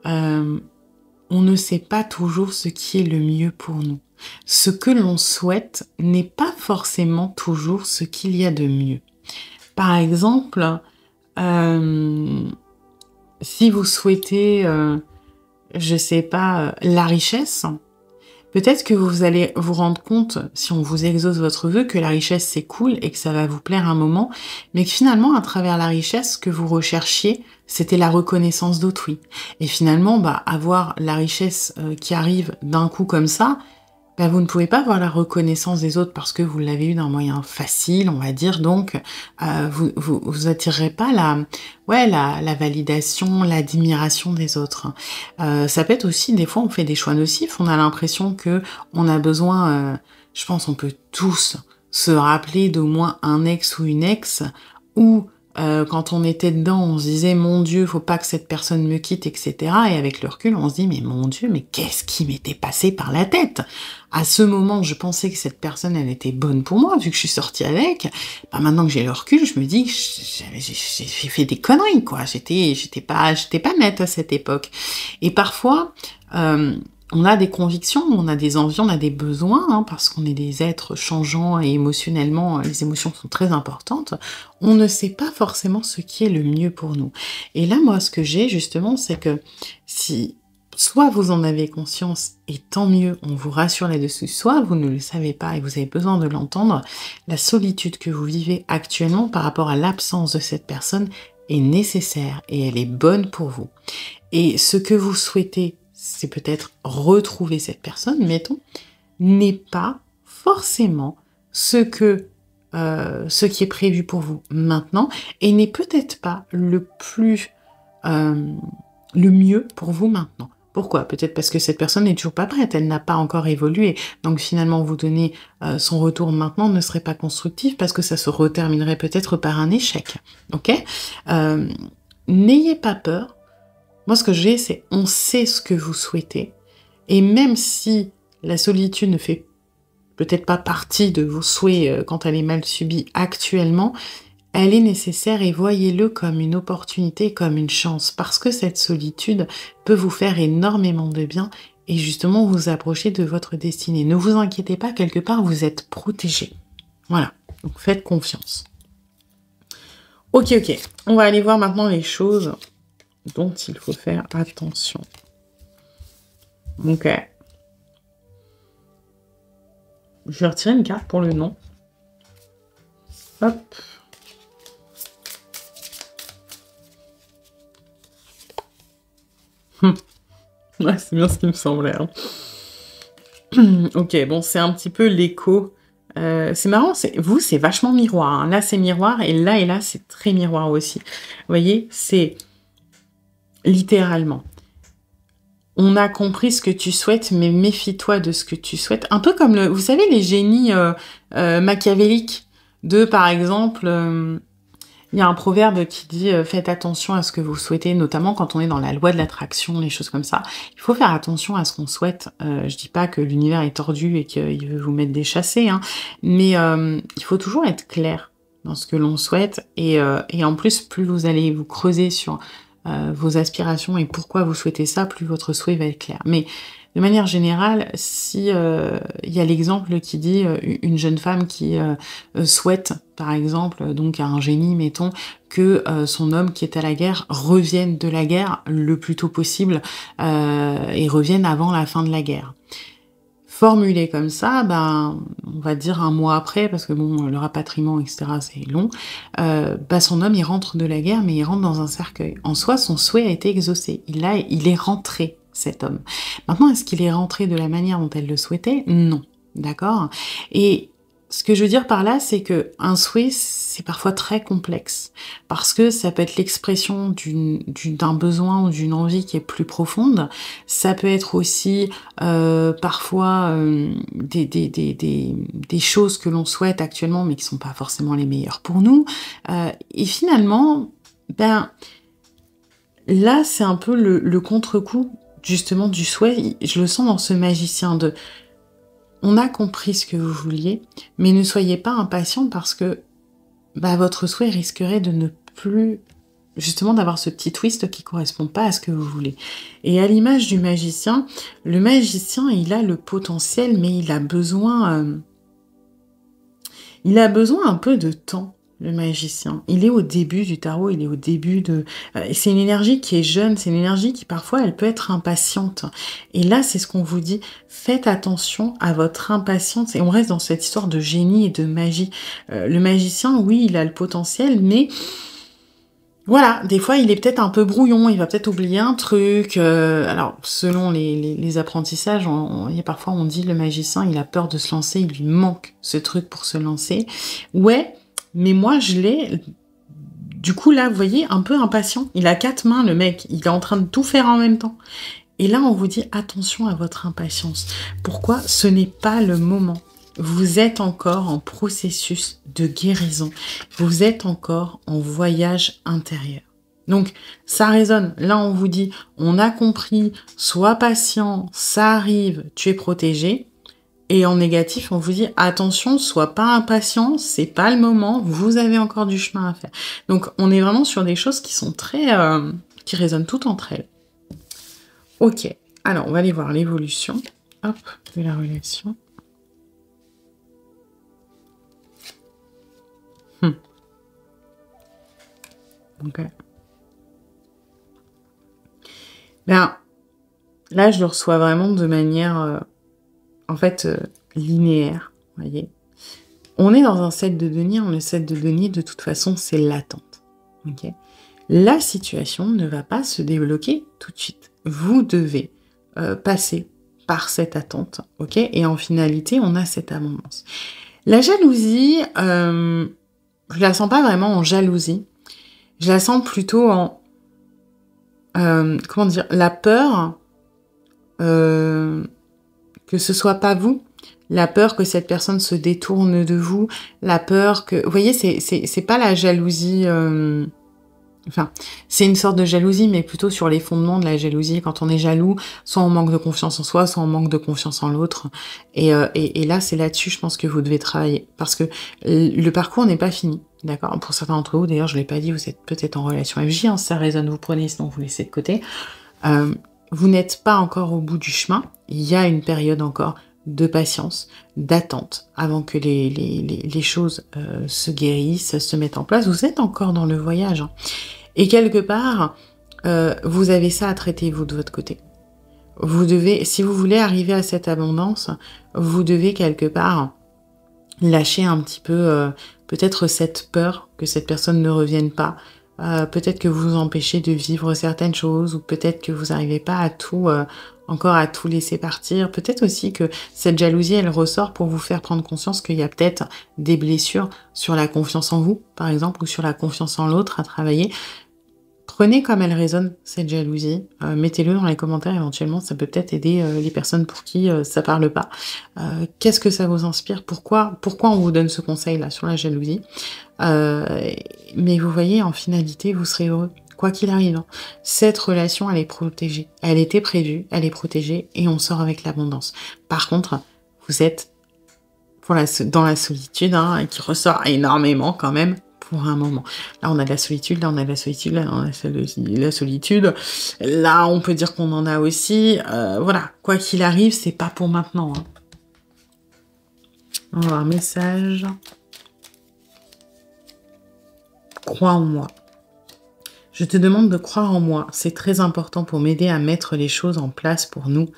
On ne sait pas toujours ce qui est le mieux pour nous. Ce que l'on souhaite n'est pas forcément toujours ce qu'il y a de mieux. Par exemple, si vous souhaitez, je sais pas, la richesse, peut-être que vous allez vous rendre compte, si on vous exauce votre vœu, que la richesse c'est cool et que ça va vous plaire un moment, mais que finalement, à travers la richesse, ce que vous recherchiez, c'était la reconnaissance d'autrui. Et finalement, avoir la richesse qui arrive d'un coup comme ça, vous ne pouvez pas avoir la reconnaissance des autres parce que vous l'avez eu d'un moyen facile, on va dire, donc vous attirerez pas la validation, l'admiration des autres. Ça peut être aussi, des fois, on fait des choix nocifs, on a l'impression que on a besoin, je pense, on peut tous se rappeler d'au moins un ex ou une ex, ou quand on était dedans, on se disait, mon Dieu, faut pas que cette personne me quitte, etc. Et avec le recul, on se dit, mais mon Dieu, mais qu'est-ce qui m'était passé par la tête? À ce moment, je pensais que cette personne, elle était bonne pour moi, vu que je suis sortie avec. Maintenant que j'ai le recul, je me dis que j'ai fait des conneries, quoi. J'étais pas nette à cette époque. Et parfois, on a des convictions, on a des envies, on a des besoins, hein, parce qu'on est des êtres changeants et émotionnellement, les émotions sont très importantes. On ne sait pas forcément ce qui est le mieux pour nous. Et là, moi, ce que j'ai, justement, c'est que si soit vous en avez conscience, et tant mieux, on vous rassure là-dessus, soit vous ne le savez pas et vous avez besoin de l'entendre, la solitude que vous vivez actuellement par rapport à l'absence de cette personne est nécessaire et elle est bonne pour vous. Et ce que vous souhaitez, c'est peut-être retrouver cette personne, mettons, n'est pas forcément ce qui est prévu pour vous maintenant, et n'est peut-être pas le mieux pour vous maintenant. Pourquoi? Peut-être parce que cette personne n'est toujours pas prête, elle n'a pas encore évolué. Donc finalement, vous donner son retour maintenant ne serait pas constructif parce que ça se reterminerait peut-être par un échec. Ok? N'ayez pas peur. Moi, ce que j'ai, c'est on sait ce que vous souhaitez. Et même si la solitude ne fait peut-être pas partie de vos souhaits quand elle est mal subie actuellement, elle est nécessaire et voyez-le comme une opportunité, comme une chance, parce que cette solitude peut vous faire énormément de bien et justement vous approcher de votre destinée. Ne vous inquiétez pas, quelque part vous êtes protégé. Voilà, donc faites confiance. Ok, on va aller voir maintenant les choses dont il faut faire attention. Ok. Je vais retirer une carte pour le nom. Hop. Ouais, c'est bien ce qui me semblait. Hein. Ok, bon, c'est un petit peu l'écho. C'est marrant, vous, c'est vachement miroir. Hein. Là, c'est miroir, et là, c'est très miroir aussi. Vous voyez, c'est littéralement. On a compris ce que tu souhaites, mais méfie-toi de ce que tu souhaites. Un peu comme, vous savez, les génies machiavéliques de, par exemple... il y a un proverbe qui dit faites attention à ce que vous souhaitez, notamment quand on est dans la loi de l'attraction, les choses comme ça. Il faut faire attention à ce qu'on souhaite. Je dis pas que l'univers est tordu et qu'il veut vous mettre des chassés, hein, mais il faut toujours être clair dans ce que l'on souhaite. Et en plus, plus vous allez vous creuser sur vos aspirations et pourquoi vous souhaitez ça, plus votre souhait va être clair. Mais de manière générale, si il y a l'exemple qui dit une jeune femme qui souhaite, par exemple, donc à un génie, mettons, que son homme qui est à la guerre revienne de la guerre le plus tôt possible et revienne avant la fin de la guerre. Formulé comme ça, on va dire un mois après, parce que bon, le rapatriement, etc., c'est long, son homme, il rentre de la guerre, mais il rentre dans un cercueil. En soi, son souhait a été exaucé. Il est rentré, cet homme. Maintenant, est-ce qu'il est rentré de la manière dont elle le souhaitait? Non. D'accord? Et ce que je veux dire par là, c'est que un souhait, c'est parfois très complexe, parce que ça peut être l'expression d'un besoin ou d'une envie qui est plus profonde. Ça peut être aussi parfois des choses que l'on souhaite actuellement, mais qui sont pas forcément les meilleures pour nous. Et finalement, là, c'est un peu le contre-coup justement du souhait. Je le sens dans ce magicien de on a compris ce que vous vouliez, mais ne soyez pas impatient parce que votre souhait risquerait de ne plus, justement, d'avoir ce petit twist qui correspond pas à ce que vous voulez. Et à l'image du magicien, le magicien, il a le potentiel, mais il a besoin un peu de temps. Le magicien, il est au début du tarot, il est au début de... c'est une énergie qui est jeune, c'est une énergie qui parfois, elle peut être impatiente. Et là, c'est ce qu'on vous dit, faites attention à votre impatience. Et on reste dans cette histoire de génie et de magie. Le magicien, oui, il a le potentiel, mais... Voilà, des fois, il est peut-être un peu brouillon, il va peut-être oublier un truc. Alors, selon les apprentissages, il y a parfois, on dit, le magicien, il a peur de se lancer, il lui manque ce truc pour se lancer. Ouais, mais moi, je l'ai... Du coup, là, vous voyez, un peu impatient. Il a 4 mains, le mec. Il est en train de tout faire en même temps. Et là, on vous dit, attention à votre impatience. Pourquoi? Ce n'est pas le moment. Vous êtes encore en processus de guérison. Vous êtes encore en voyage intérieur. Donc, ça résonne. Là, on vous dit, on a compris, sois patient, ça arrive, tu es protégé. Et en négatif, on vous dit, attention, sois pas impatient, c'est pas le moment, vous avez encore du chemin à faire. Donc, on est vraiment sur des choses qui sont très... qui résonnent toutes entre elles. Ok, alors, on va aller voir l'évolution. Hop, de la relation. Ok. Ben, là, je le reçois vraiment de manière, linéaire, vous voyez. On est dans un 7 de denier, le 7 de denier, de toute façon, c'est l'attente. Ok. La situation ne va pas se débloquer tout de suite. Vous devez passer par cette attente, ok. Et en finalité, on a cette abondance. La jalousie, je la sens pas vraiment en jalousie. Je la sens plutôt en... comment dire? La peur que ce soit pas vous. La peur que cette personne se détourne de vous. La peur que... Vous voyez, c'est pas la jalousie... Enfin, c'est une sorte de jalousie, mais plutôt sur les fondements de la jalousie. Quand on est jaloux, soit on manque de confiance en soi, soit on manque de confiance en l'autre. Et là, c'est là-dessus, je pense que vous devez travailler. Parce que le parcours n'est pas fini, d'accord? Pour certains d'entre vous, d'ailleurs, je l'ai pas dit, vous êtes peut-être en relation FJ, hein, si ça résonne, vous prenez, sinon vous laissez de côté. Vous n'êtes pas encore au bout du chemin. Il y a une période encore de patience, d'attente, avant que les choses se guérissent, se mettent en place. Vous êtes encore dans le voyage, hein. Et quelque part, vous avez ça à traiter, vous, de votre côté. Vous devez, si vous voulez arriver à cette abondance, vous devez quelque part lâcher un petit peu, peut-être cette peur que cette personne ne revienne pas. Peut-être que vous vous empêchez de vivre certaines choses, ou peut-être que vous n'arrivez pas à tout, encore à tout laisser partir. Peut-être aussi que cette jalousie, elle ressort pour vous faire prendre conscience qu'il y a peut-être des blessures sur la confiance en vous, par exemple, ou sur la confiance en l'autre à travailler. Prenez comme elle résonne, cette jalousie. Mettez-le dans les commentaires éventuellement, ça peut peut-être aider les personnes pour qui ça parle pas. Qu'est-ce que ça vous inspire? Pourquoi on vous donne ce conseil-là sur la jalousie? Mais vous voyez, en finalité, vous serez heureux, quoi qu'il arrive, hein. Cette relation, elle est protégée. Elle était prévue, elle est protégée, et on sort avec l'abondance. Par contre, vous êtes dans la solitude, hein, qui ressort énormément quand même, pour un moment. Là, on a de la solitude, là, on a de la solitude, là, on a de la solitude. Là, on peut dire qu'on en a aussi. Voilà, quoi qu'il arrive, c'est pas pour maintenant, hein. On va voir un message. Crois en moi. Je te demande de croire en moi. C'est très important pour m'aider à mettre les choses en place pour nous.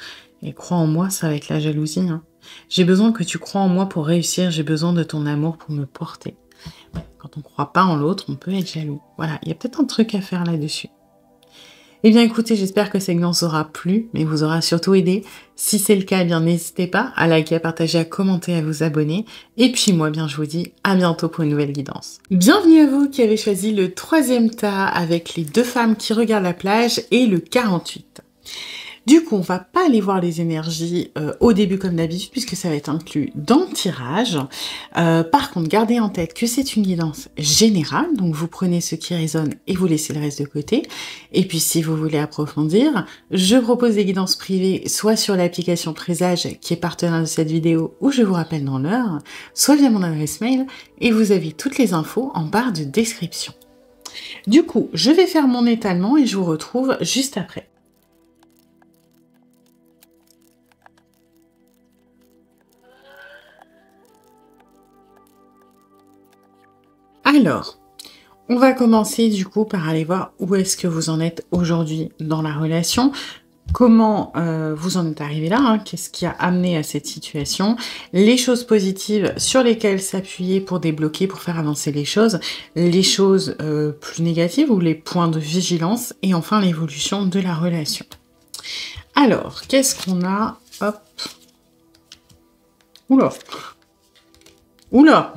Et crois en moi, ça va être la jalousie, hein. J'ai besoin que tu crois en moi pour réussir. J'ai besoin de ton amour pour me porter. Quand on ne croit pas en l'autre, on peut être jaloux. Voilà, il y a peut-être un truc à faire là-dessus. Eh bien écoutez, j'espère que cette guidance aura plu, mais vous aura surtout aidé. Si c'est le cas, eh bien n'hésitez pas à liker, à partager, à commenter, à vous abonner. Et puis moi, bien je vous dis à bientôt pour une nouvelle guidance. Bienvenue à vous qui avez choisi le 3e tas avec les 2 femmes qui regardent la plage et le 48. Du coup, on va pas aller voir les énergies au début comme d'habitude, puisque ça va être inclus dans le tirage. Par contre, gardez en tête que c'est une guidance générale, donc vous prenez ce qui résonne et vous laissez le reste de côté. Et puis, si vous voulez approfondir, je propose des guidances privées, soit sur l'application Présage, qui est partenaire de cette vidéo, ou je vous rappelle dans l'heure, soit via mon adresse mail, et vous avez toutes les infos en barre de description. Du coup, je vais faire mon étalement et je vous retrouve juste après. Alors, on va commencer du coup par aller voir où est-ce que vous en êtes aujourd'hui dans la relation, comment vous en êtes arrivé là, hein, qu'est-ce qui a amené à cette situation, les choses positives sur lesquelles s'appuyer pour débloquer, pour faire avancer les choses plus négatives ou les points de vigilance, et enfin l'évolution de la relation. Alors, qu'est-ce qu'on a? Hop. Oula. Oula.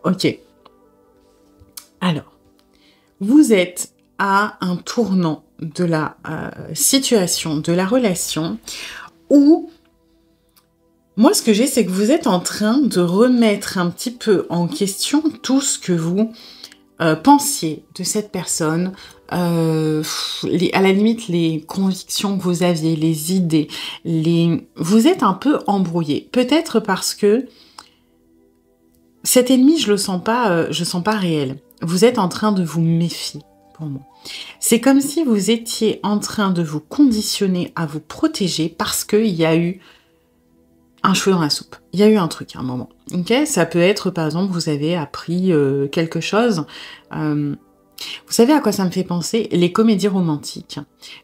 Ok. Alors, vous êtes à un tournant de la situation, de la relation, où moi ce que j'ai, c'est que vous êtes en train de remettre un petit peu en question tout ce que vous pensiez de cette personne, à la limite les convictions que vous aviez, les idées, vous êtes un peu embrouillé. Peut-être parce que cet ennemi, je sens pas réel. Vous êtes en train de vous méfier, pour moi. C'est comme si vous étiez en train de vous conditionner à vous protéger parce qu'il y a eu un cheveu dans la soupe. Il y a eu un truc à un moment. Ok, ça peut être, par exemple, vous avez appris quelque chose. Vous savez à quoi ça me fait penser? Les comédies romantiques.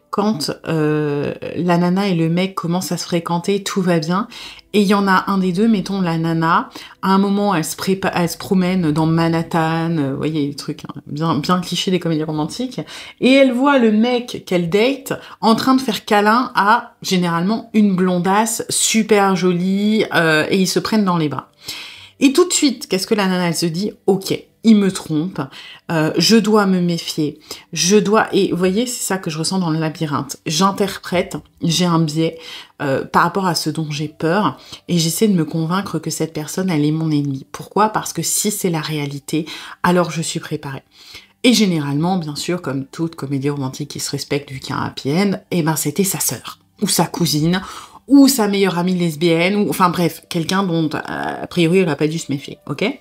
Quand la nana et le mec commencent à se fréquenter, tout va bien. Et il y en a un des deux, mettons la nana, à un moment elle se promène dans Manhattan, vous voyez les trucs hein, bien clichés des comédies romantiques, et elle voit le mec qu'elle date en train de faire câlin à, généralement, une blondasse super jolie, et ils se prennent dans les bras. Et tout de suite, qu'est-ce que la nana elle se dit? Ok, il me trompe, je dois me méfier, et vous voyez, c'est ça que je ressens dans le labyrinthe. J'interprète, j'ai un biais par rapport à ce dont j'ai peur, et j'essaie de me convaincre que cette personne, elle est mon ennemie. Pourquoi? Parce que si c'est la réalité, alors je suis préparée. Et généralement, bien sûr, comme toute comédie romantique qui se respecte vu qu'il y a un happy end, eh ben c'était sa sœur, ou sa cousine, ou sa meilleure amie lesbienne, ou enfin bref, quelqu'un dont a priori elle n'a pas dû se méfier, ok?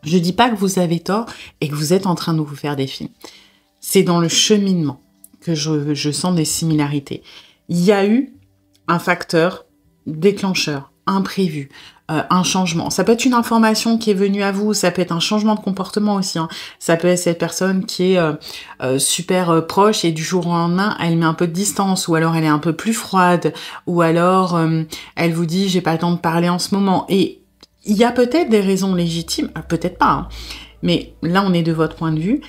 Je dis pas que vous avez tort et que vous êtes en train de vous faire des films. C'est dans le cheminement que je sens des similarités. Il y a eu un facteur déclencheur, imprévu, un changement. Ça peut être une information qui est venue à vous, ça peut être un changement de comportement aussi. Hein. Ça peut être cette personne qui est super proche et du jour au lendemain, elle met un peu de distance, ou alors elle est un peu plus froide, ou alors elle vous dit « j'ai pas le temps de parler en ce moment ». Et il y a peut-être des raisons légitimes, peut-être pas, hein, mais là on est de votre point de vue,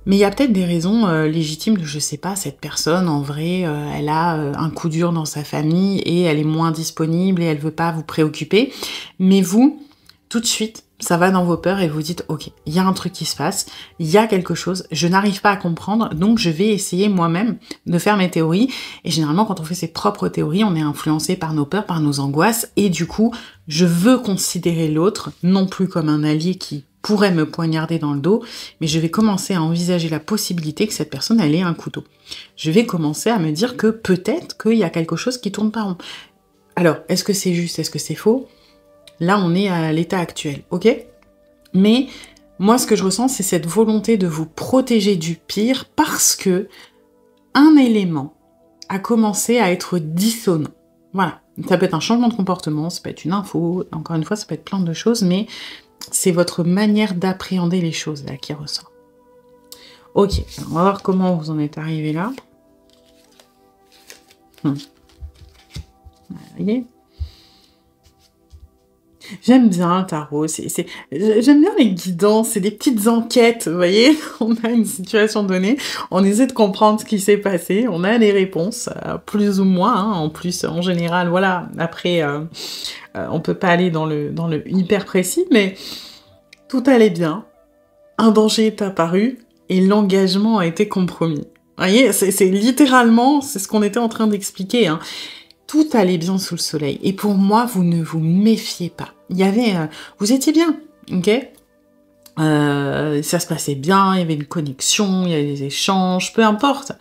mais il y a peut-être des raisons légitimes de, je sais pas, cette personne, en vrai, elle a un coup dur dans sa famille et elle est moins disponible et elle veut pas vous préoccuper, mais vous, tout de suite, ça va dans vos peurs et vous dites, ok, il y a un truc qui se passe, il y a quelque chose, je n'arrive pas à comprendre, donc je vais essayer moi-même de faire mes théories. Et généralement, quand on fait ses propres théories, on est influencé par nos peurs, par nos angoisses, et du coup, je veux considérer l'autre, non plus comme un allié qui pourrait me poignarder dans le dos, mais je vais commencer à envisager la possibilité que cette personne, elle ait un couteau. Je vais commencer à me dire que peut-être qu'il y a quelque chose qui tourne pas rond. Alors, est-ce que c'est juste, est-ce que c'est faux? Là, on est à l'état actuel, ok? Mais moi, ce que je ressens, c'est cette volonté de vous protéger du pire parce que un élément a commencé à être dissonant. Voilà. Ça peut être un changement de comportement, ça peut être une info, encore une fois, ça peut être plein de choses, mais c'est votre manière d'appréhender les choses là qui ressort. Ok, alors on va voir comment vous en êtes arrivé là. Vous voyez ? J'aime bien le tarot, j'aime bien les guidances, c'est des petites enquêtes, vous voyez. On a une situation donnée, on essaie de comprendre ce qui s'est passé, on a les réponses, plus ou moins, hein, en plus, en général, voilà. Après, on peut pas aller dans le hyper précis, mais tout allait bien, un danger est apparu, et l'engagement a été compromis. Vous voyez, c'est littéralement, c'est ce qu'on était en train d'expliquer, hein. Tout allait bien sous le soleil. Et pour moi, vous ne vous méfiez pas. Il y avait... vous étiez bien, ok? Ça se passait bien, il y avait une connexion, il y avait des échanges, peu importe.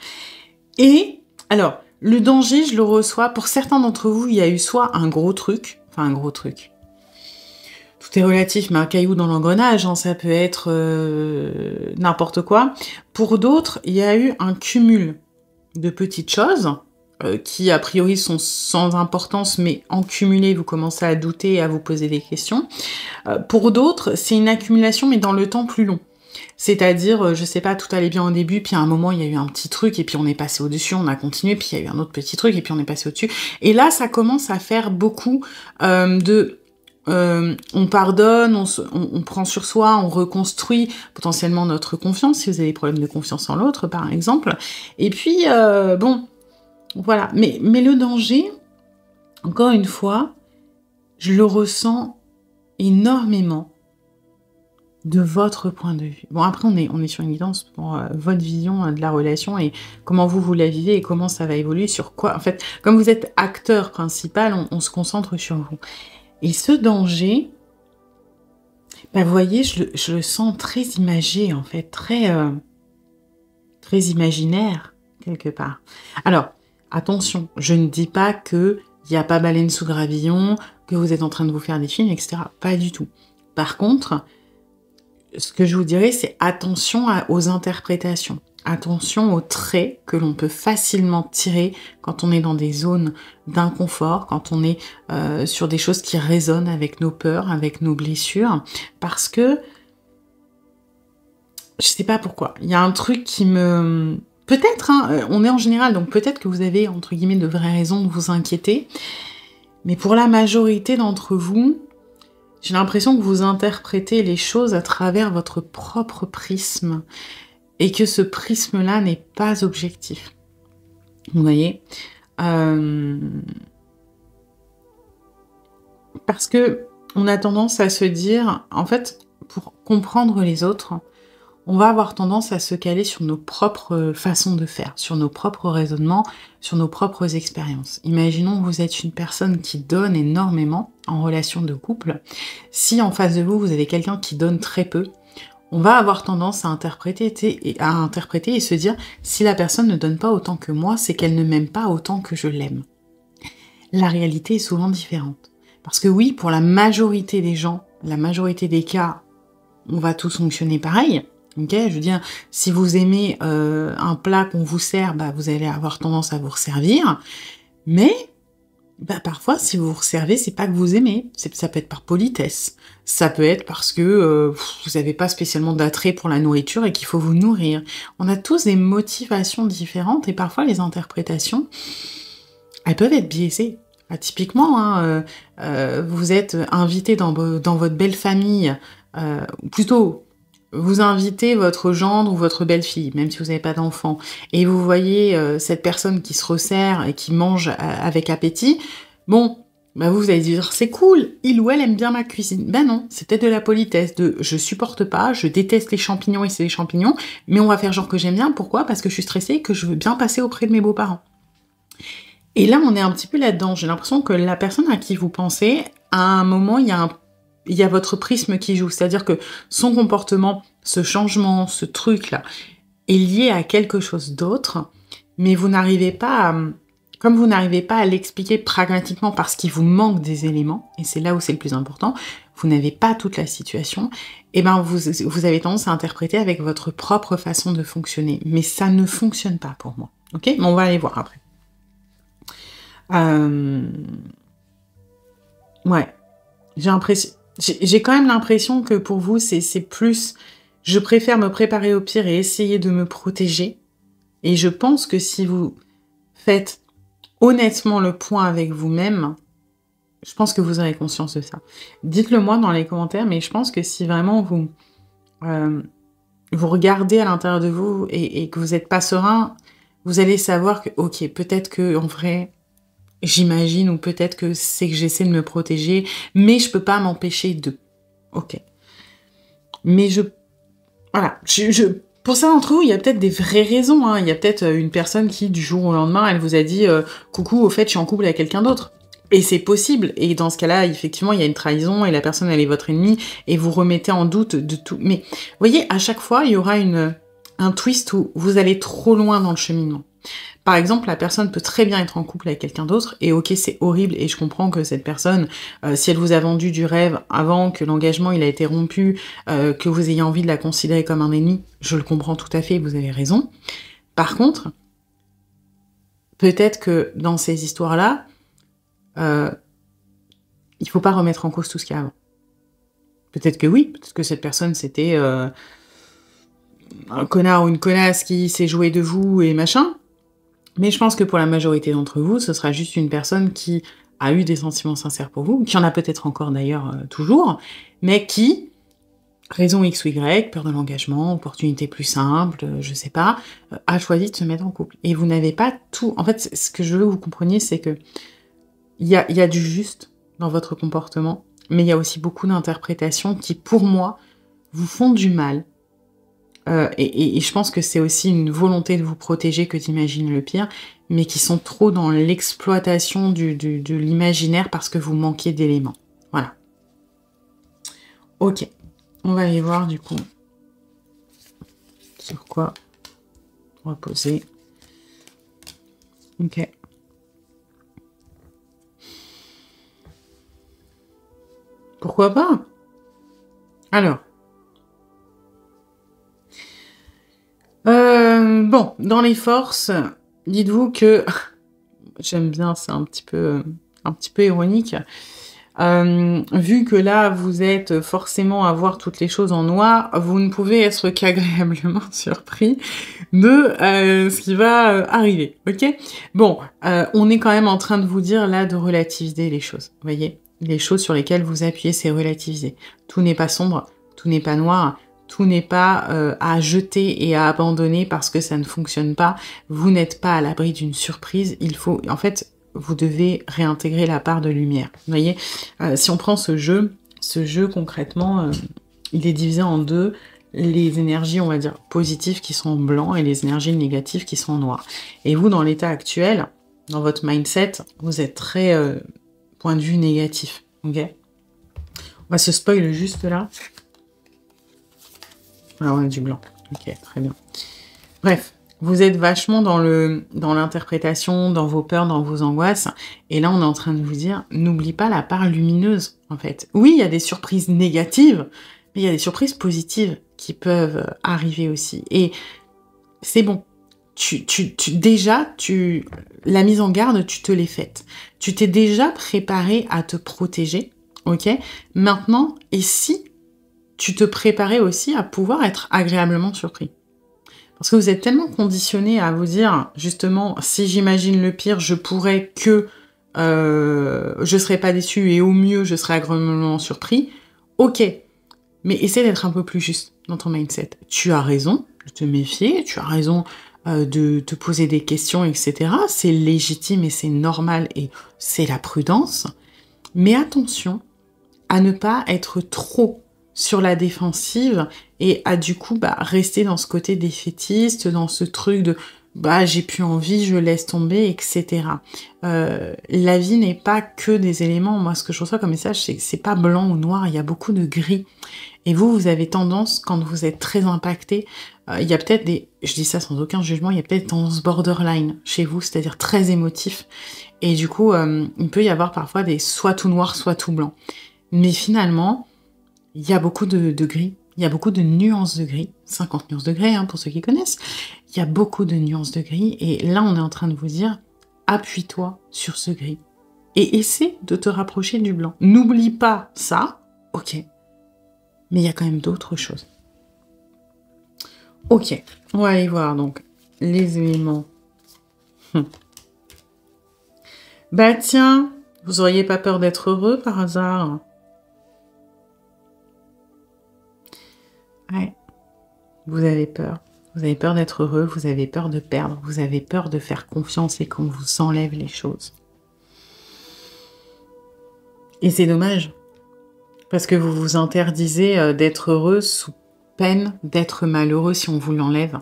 Et, alors, le danger, je le reçois, pour certains d'entre vous, il y a eu soit un gros truc, enfin un gros truc, tout est relatif, mais un caillou dans l'engrenage, hein, ça peut être n'importe quoi. Pour d'autres, il y a eu un cumul de petites choses, qui a priori sont sans importance, mais en cumulé, vous commencez à douter et à vous poser des questions. Pour d'autres, c'est une accumulation, mais dans le temps plus long. C'est-à-dire, je sais pas, tout allait bien au début, puis à un moment, il y a eu un petit truc, et puis on est passé au-dessus, on a continué, puis il y a eu un autre petit truc, et puis on est passé au-dessus. Et là, ça commence à faire beaucoup on pardonne, on prend sur soi, on reconstruit potentiellement notre confiance, si vous avez des problèmes de confiance en l'autre, par exemple. Et puis, bon, voilà. Mais le danger, encore une fois, je le ressens énormément de votre point de vue. Bon, après, on est sur une guidance pour votre vision de la relation et comment vous la vivez et comment ça va évoluer, sur quoi... En fait, comme vous êtes acteur principal, on se concentre sur vous. Et ce danger, bah, vous voyez, je le sens très imagé, en fait, très imaginaire, quelque part. Alors, attention, je ne dis pas qu'il n'y a pas baleine sous gravillon, que vous êtes en train de vous faire des films, etc. Pas du tout. Par contre, ce que je vous dirais, c'est attention aux interprétations. Attention aux traits que l'on peut facilement tirer quand on est dans des zones d'inconfort, quand on est sur des choses qui résonnent avec nos peurs, avec nos blessures, parce que je sais pas pourquoi. Il y a un truc qui me... Peut-être, hein, on est en général, donc peut-être que vous avez, entre guillemets, de vraies raisons de vous inquiéter, mais pour la majorité d'entre vous, j'ai l'impression que vous interprétez les choses à travers votre propre prisme, et que ce prisme-là n'est pas objectif. Vous voyez, parce que on a tendance à se dire, en fait, pour comprendre les autres, on va avoir tendance à se caler sur nos propres façons de faire, sur nos propres raisonnements, sur nos propres expériences. Imaginons que vous êtes une personne qui donne énormément en relation de couple. Si en face de vous, vous avez quelqu'un qui donne très peu, on va avoir tendance à interpréter et se dire, si la personne ne donne pas autant que moi, c'est qu'elle ne m'aime pas autant que je l'aime. La réalité est souvent différente. Parce que oui, pour la majorité des gens, la majorité des cas, on va tous fonctionner pareil. Ok, je veux dire, si vous aimez un plat qu'on vous sert, bah, vous allez avoir tendance à vous resservir. Mais bah, parfois, si vous vous resservez, c'est pas que vous aimez. Ça peut être par politesse. Ça peut être parce que vous n'avez pas spécialement d'attrait pour la nourriture et qu'il faut vous nourrir. On a tous des motivations différentes et parfois les interprétations, elles peuvent être biaisées. Typiquement, hein, vous êtes invité dans votre belle famille, ou plutôt, vous invitez votre gendre ou votre belle-fille, même si vous n'avez pas d'enfant, et vous voyez cette personne qui se resserre et qui mange avec appétit, bon, bah vous allez dire, c'est cool, il ou elle aime bien ma cuisine. Ben non, c'est peut-être de la politesse, je supporte pas, je déteste les champignons et c'est les champignons, mais on va faire genre que j'aime bien, pourquoi? Parce que je suis stressée et que je veux bien passer auprès de mes beaux-parents. Et là, on est un petit peu là-dedans. J'ai l'impression que la personne à qui vous pensez, à un moment, il y a votre prisme qui joue. C'est-à-dire que son comportement, ce changement, ce truc-là, est lié à quelque chose d'autre, mais vous n'arrivez pas à... Comme vous n'arrivez pas à l'expliquer pragmatiquement parce qu'il vous manque des éléments, et c'est là où c'est le plus important, vous n'avez pas toute la situation, et ben vous avez tendance à interpréter avec votre propre façon de fonctionner. Mais ça ne fonctionne pas pour moi. Ok? Mais on va aller voir après. Ouais, j'ai quand même l'impression que pour vous, c'est plus... Je préfère me préparer au pire et essayer de me protéger. Et je pense que si vous faites honnêtement le point avec vous-même, je pense que vous aurez conscience de ça. Dites-le moi dans les commentaires, mais je pense que si vraiment vous regardez à l'intérieur de vous et que vous n'êtes pas serein, vous allez savoir que, ok, peut-être que en vrai... J'imagine, ou peut-être que c'est que j'essaie de me protéger, mais je peux pas m'empêcher de... Ok. Mais voilà, Pour ça d'entre vous, il y a peut-être des vraies raisons, hein. Il y a peut-être une personne qui, du jour au lendemain, elle vous a dit coucou, au fait, je suis en couple avec quelqu'un d'autre. Et c'est possible. Et dans ce cas-là, effectivement, il y a une trahison et la personne, elle est votre ennemie et vous remettez en doute de tout. Mais vous voyez, à chaque fois, il y aura un twist où vous allez trop loin dans le cheminement. Par exemple, la personne peut très bien être en couple avec quelqu'un d'autre, et ok, c'est horrible, et je comprends que cette personne, si elle vous a vendu du rêve avant que l'engagement il a été rompu, que vous ayez envie de la considérer comme un ennemi, je le comprends tout à fait, vous avez raison. Par contre, peut-être que dans ces histoires-là, il faut pas remettre en cause tout ce qu'il y a avant. Peut-être que oui, peut-être que cette personne c'était un connard ou une connasse qui s'est joué de vous et machin. Mais je pense que pour la majorité d'entre vous, ce sera juste une personne qui a eu des sentiments sincères pour vous, qui en a peut-être encore d'ailleurs toujours, mais qui, raison X ou Y, peur de l'engagement, opportunité plus simple, je sais pas, a choisi de se mettre en couple. Et vous n'avez pas tout... En fait, ce que je veux que vous compreniez, c'est que il y a du juste dans votre comportement, mais il y a aussi beaucoup d'interprétations qui, pour moi, vous font du mal. Et je pense que c'est aussi une volonté de vous protéger que d'imaginer le pire, mais qui sont trop dans l'exploitation de l'imaginaire parce que vous manquez d'éléments. Voilà. Ok. On va aller voir du coup sur quoi reposer. Ok. Pourquoi pas? Alors. Bon, dans les forces, dites-vous que... J'aime bien, c'est un petit peu ironique. Vu que là, vous êtes forcément à voir toutes les choses en noir, vous ne pouvez être qu'agréablement surpris de ce qui va arriver, ok? Bon, on est quand même en train de vous dire là de relativiser les choses, vous voyez? Les choses sur lesquelles vous appuyez, c'est relativiser. Tout n'est pas sombre, tout n'est pas noir, tout n'est pas à jeter et à abandonner parce que ça ne fonctionne pas. Vous n'êtes pas à l'abri d'une surprise. Il faut, en fait, vous devez réintégrer la part de lumière. Vous voyez, si on prend ce jeu concrètement, il est divisé en deux. Les énergies, on va dire, positives qui sont en blanc et les énergies négatives qui sont en noir. Et vous, dans l'état actuel, dans votre mindset, vous êtes très point de vue négatif. Ok ? On va se spoil juste là. Ah, on a du blanc. Ok, très bien. Bref, vous êtes vachement dans l'interprétation, dans vos peurs, dans vos angoisses. Et là, on est en train de vous dire, n'oublie pas la part lumineuse, en fait. Oui, il y a des surprises négatives, mais il y a des surprises positives qui peuvent arriver aussi. Et c'est bon. La mise en garde, tu te l'es faite. Tu t'es déjà préparé à te protéger, ok? Maintenant, et si tu te préparais aussi à pouvoir être agréablement surpris. Parce que vous êtes tellement conditionné à vous dire, justement, si j'imagine le pire, je pourrais que je serais pas déçu et au mieux, je serais agréablement surpris. Ok, mais essaie d'être un peu plus juste dans ton mindset. Tu as raison de te méfier, tu as raison de te poser des questions, etc. C'est légitime et c'est normal et c'est la prudence. Mais attention à ne pas être trop sur la défensive et à du coup rester dans ce côté défaitiste, dans ce truc de j'ai plus envie, je laisse tomber, etc. La vie n'est pas que des éléments. Moi, ce que je reçois comme message, c'est que c'est pas blanc ou noir, il y a beaucoup de gris. Et vous avez tendance, quand vous êtes très impacté, il y a peut-être je dis ça sans aucun jugement, il y a peut-être tendance borderline chez vous, c'est-à-dire très émotif. Et du coup, il peut y avoir parfois des soit tout noir, soit tout blanc. Mais finalement, il y a beaucoup de gris, il y a beaucoup de nuances de gris, 50 nuances de gris pour ceux qui connaissent, il y a beaucoup de nuances de gris, et là on est en train de vous dire, appuie-toi sur ce gris, et essaie de te rapprocher du blanc. N'oublie pas ça, ok, mais il y a quand même d'autres choses. Ok, on va aller voir donc les éléments. Bah tiens, vous auriez pas peur d'être heureux par hasard ? Ouais, vous avez peur. Vous avez peur d'être heureux, vous avez peur de perdre, vous avez peur de faire confiance et qu'on vous enlève les choses. Et c'est dommage, parce que vous vous interdisez d'être heureux sous peine d'être malheureux si on vous l'enlève.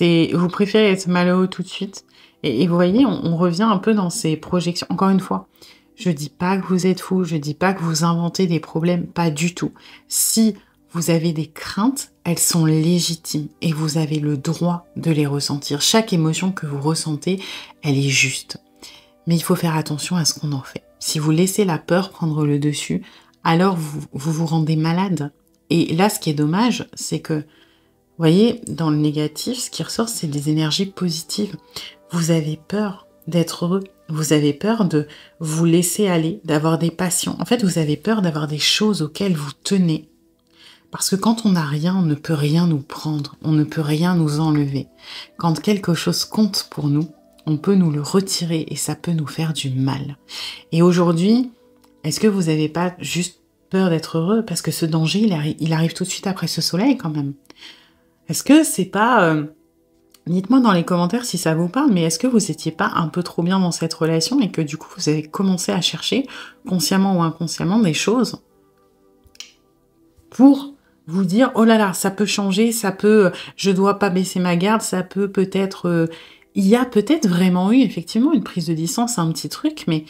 Vous préférez être malheureux tout de suite. Et vous voyez, on revient un peu dans ces projections. Encore une fois, je dis pas que vous êtes fou, je dis pas que vous inventez des problèmes, pas du tout. Si vous avez des craintes, elles sont légitimes et vous avez le droit de les ressentir. Chaque émotion que vous ressentez, elle est juste. Mais il faut faire attention à ce qu'on en fait. Si vous laissez la peur prendre le dessus, alors vous rendez malade. Et là, ce qui est dommage, c'est que, vous voyez, dans le négatif, ce qui ressort, c'est des énergies positives. Vous avez peur d'être heureux. Vous avez peur de vous laisser aller, d'avoir des passions. En fait, vous avez peur d'avoir des choses auxquelles vous tenez. Parce que quand on n'a rien, on ne peut rien nous prendre. On ne peut rien nous enlever. Quand quelque chose compte pour nous, on peut nous le retirer et ça peut nous faire du mal. Et aujourd'hui, est-ce que vous n'avez pas juste peur d'être heureux? Parce que ce danger, il arrive tout de suite après ce soleil quand même. Est-ce que c'est pas... dites-moi dans les commentaires si ça vous parle, mais est-ce que vous n'étiez pas un peu trop bien dans cette relation et que du coup vous avez commencé à chercher, consciemment ou inconsciemment, des choses pour vous dire, oh là là, ça peut changer, ça peut, je dois pas baisser ma garde, ça peut peut-être... il y a peut-être vraiment eu effectivement une prise de distance, un petit truc, mais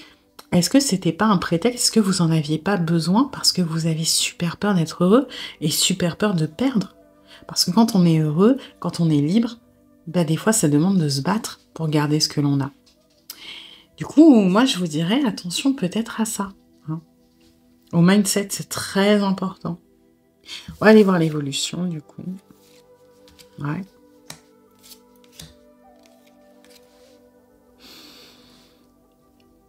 est-ce que c'était pas un prétexte? Est-ce que vous en aviez pas besoin parce que vous avez super peur d'être heureux et super peur de perdre? Parce que quand on est heureux, quand on est libre, bah des fois ça demande de se battre pour garder ce que l'on a. Du coup, moi je vous dirais attention peut-être à ça. Hein. Au mindset, c'est très important. On va aller voir l'évolution du coup. Ouais.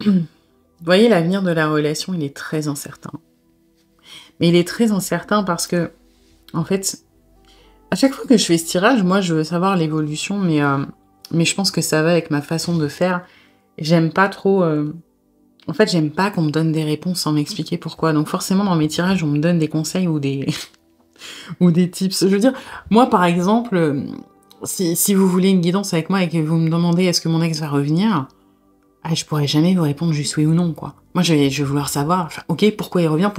Vous voyez, l'avenir de la relation, il est très incertain. Mais il est très incertain parce que, en fait, à chaque fois que je fais ce tirage, moi, je veux savoir l'évolution, mais je pense que ça va avec ma façon de faire. J'aime pas trop... En fait, j'aime pas qu'on me donne des réponses sans m'expliquer pourquoi. Donc forcément, dans mes tirages, on me donne des conseils ou des... ou des tips. Je veux dire, moi, par exemple, si vous voulez une guidance avec moi et que vous me demandez est-ce que mon ex va revenir... Ah, je pourrais jamais vous répondre juste oui ou non, quoi. Moi, je vais vouloir savoir, enfin, ok, pourquoi il revient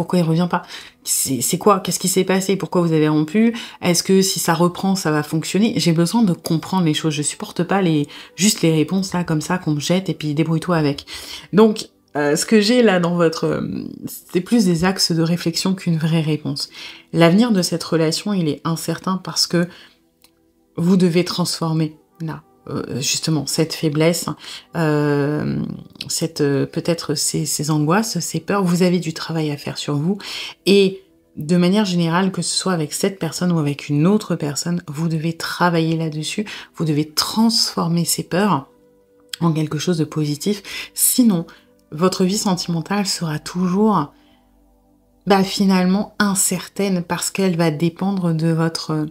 pas? C'est quoi? Qu'est-ce qui s'est passé? Pourquoi vous avez rompu? Est-ce que si ça reprend, ça va fonctionner? J'ai besoin de comprendre les choses. Je supporte pas juste les réponses, là, comme ça, qu'on me jette et puis débrouille-toi avec. Donc, ce que j'ai là dans votre... c'est plus des axes de réflexion qu'une vraie réponse. L'avenir de cette relation, il est incertain parce que vous devez transformer, là. Justement cette faiblesse, peut-être ces angoisses, ces peurs, vous avez du travail à faire sur vous et de manière générale, que ce soit avec cette personne ou avec une autre personne, vous devez travailler là-dessus, vous devez transformer ces peurs en quelque chose de positif, sinon votre vie sentimentale sera toujours finalement incertaine parce qu'elle va dépendre de votre...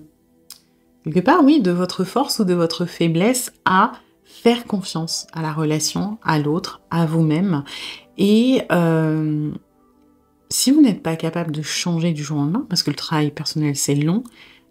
quelque part, oui, de votre force ou de votre faiblesse à faire confiance à la relation, à l'autre, à vous-même. Et si vous n'êtes pas capable de changer du jour au lendemain, parce que le travail personnel, c'est long,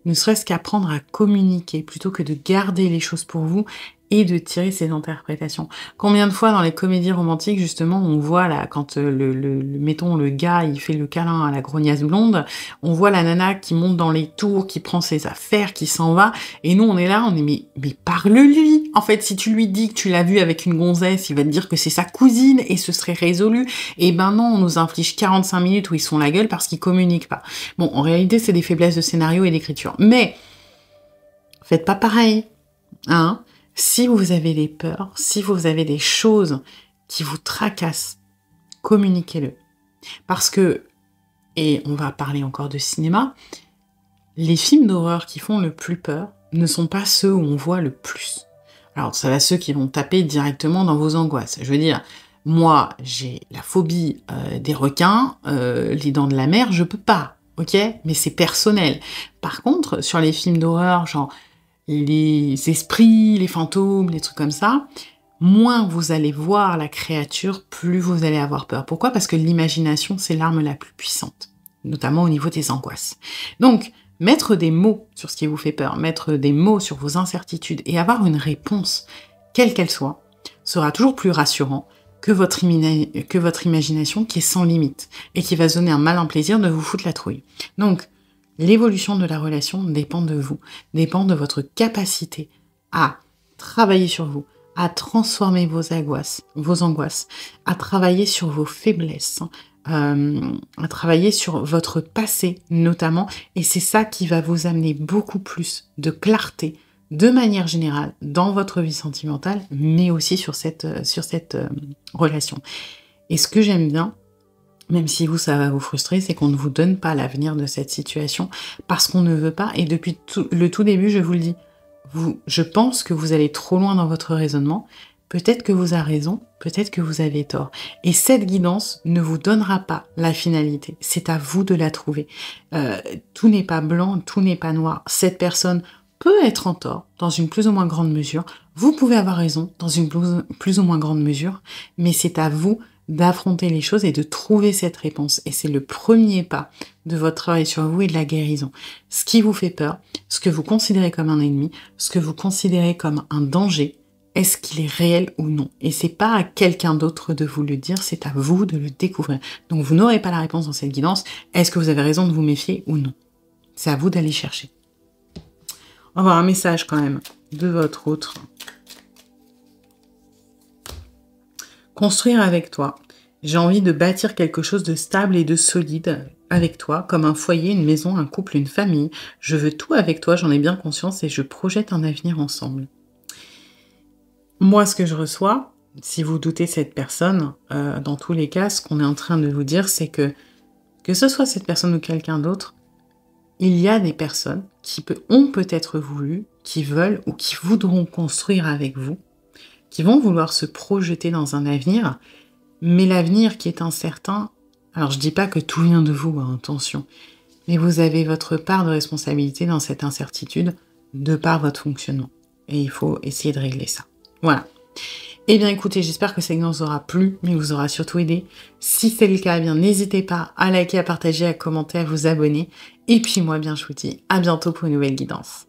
ne serait-ce qu'apprendre à communiquer plutôt que de garder les choses pour vous et de tirer ses interprétations. Combien de fois dans les comédies romantiques, justement, on voit là, quand mettons, le gars, il fait le câlin à la grognasse blonde, on voit la nana qui monte dans les tours, qui prend ses affaires, qui s'en va, et nous, on est là, on est, mais parle-lui! En fait, si tu lui dis que tu l'as vu avec une gonzesse, il va te dire que c'est sa cousine, et ce serait résolu. Et ben non, on nous inflige 45 minutes où ils sont la gueule parce qu'ils communiquent pas. Bon, en réalité, c'est des faiblesses de scénario et d'écriture. Mais, faites pas pareil, hein? Si vous avez des peurs, si vous avez des choses qui vous tracassent, communiquez-le. Parce que, et on va parler encore de cinéma, les films d'horreur qui font le plus peur ne sont pas ceux où on voit le plus. Alors, ça va ceux qui vont taper directement dans vos angoisses. Je veux dire, moi, j'ai la phobie des requins, les dents de la mer, je peux pas, ok? Mais c'est personnel. Par contre, sur les films d'horreur, genre les esprits, les fantômes, les trucs comme ça, moins vous allez voir la créature, plus vous allez avoir peur. Pourquoi? Parce que l'imagination, c'est l'arme la plus puissante, notamment au niveau des angoisses. Donc, mettre des mots sur ce qui vous fait peur, mettre des mots sur vos incertitudes et avoir une réponse, quelle qu'elle soit, sera toujours plus rassurant que votre imagination qui est sans limite et qui va se donner un malin plaisir de vous foutre la trouille. Donc, L'évolution de la relation dépend de vous, dépend de votre capacité à travailler sur vous, à transformer vos angoisses, à travailler sur vos faiblesses, à travailler sur votre passé notamment. Et c'est ça qui va vous amener beaucoup plus de clarté de manière générale dans votre vie sentimentale, mais aussi sur cette relation. Et ce que j'aime bien, même si vous, ça va vous frustrer, c'est qu'on ne vous donne pas l'avenir de cette situation parce qu'on ne veut pas. Et depuis le tout début, je vous le dis, je pense que vous allez trop loin dans votre raisonnement. Peut-être que vous avez raison, peut-être que vous avez tort. Et cette guidance ne vous donnera pas la finalité. C'est à vous de la trouver. Tout n'est pas blanc, tout n'est pas noir. Cette personne peut être en tort dans une plus ou moins grande mesure. Vous pouvez avoir raison dans une plus ou moins grande mesure, mais c'est à vous d'affronter les choses et de trouver cette réponse. Et c'est le premier pas de votre travail sur vous et de la guérison. Ce qui vous fait peur, ce que vous considérez comme un ennemi, ce que vous considérez comme un danger, est-ce qu'il est réel ou non? Et c'est pas à quelqu'un d'autre de vous le dire, c'est à vous de le découvrir. Donc vous n'aurez pas la réponse dans cette guidance. Est-ce que vous avez raison de vous méfier ou non? C'est à vous d'aller chercher. On va avoir un message quand même de votre autre. Construire avec toi. J'ai envie de bâtir quelque chose de stable et de solide avec toi, comme un foyer, une maison, un couple, une famille. Je veux tout avec toi, j'en ai bien conscience et je projette un avenir ensemble. Moi, ce que je reçois, si vous doutez cette personne, dans tous les cas, ce qu'on est en train de vous dire, c'est que ce soit cette personne ou quelqu'un d'autre, il y a des personnes qui ont peut-être voulu, qui veulent ou qui voudront construire avec vous, qui vont vouloir se projeter dans un avenir, mais l'avenir qui est incertain, alors je dis pas que tout vient de vous, hein, attention, mais vous avez votre part de responsabilité dans cette incertitude de par votre fonctionnement. Et il faut essayer de régler ça. Voilà. Eh bien écoutez, j'espère que cette guidance vous aura plu, mais vous aura surtout aidé. Si c'est le cas, eh bien n'hésitez pas à liker, à partager, à commenter, à vous abonner. Et puis moi, bien je vous dis à bientôt pour une nouvelle guidance.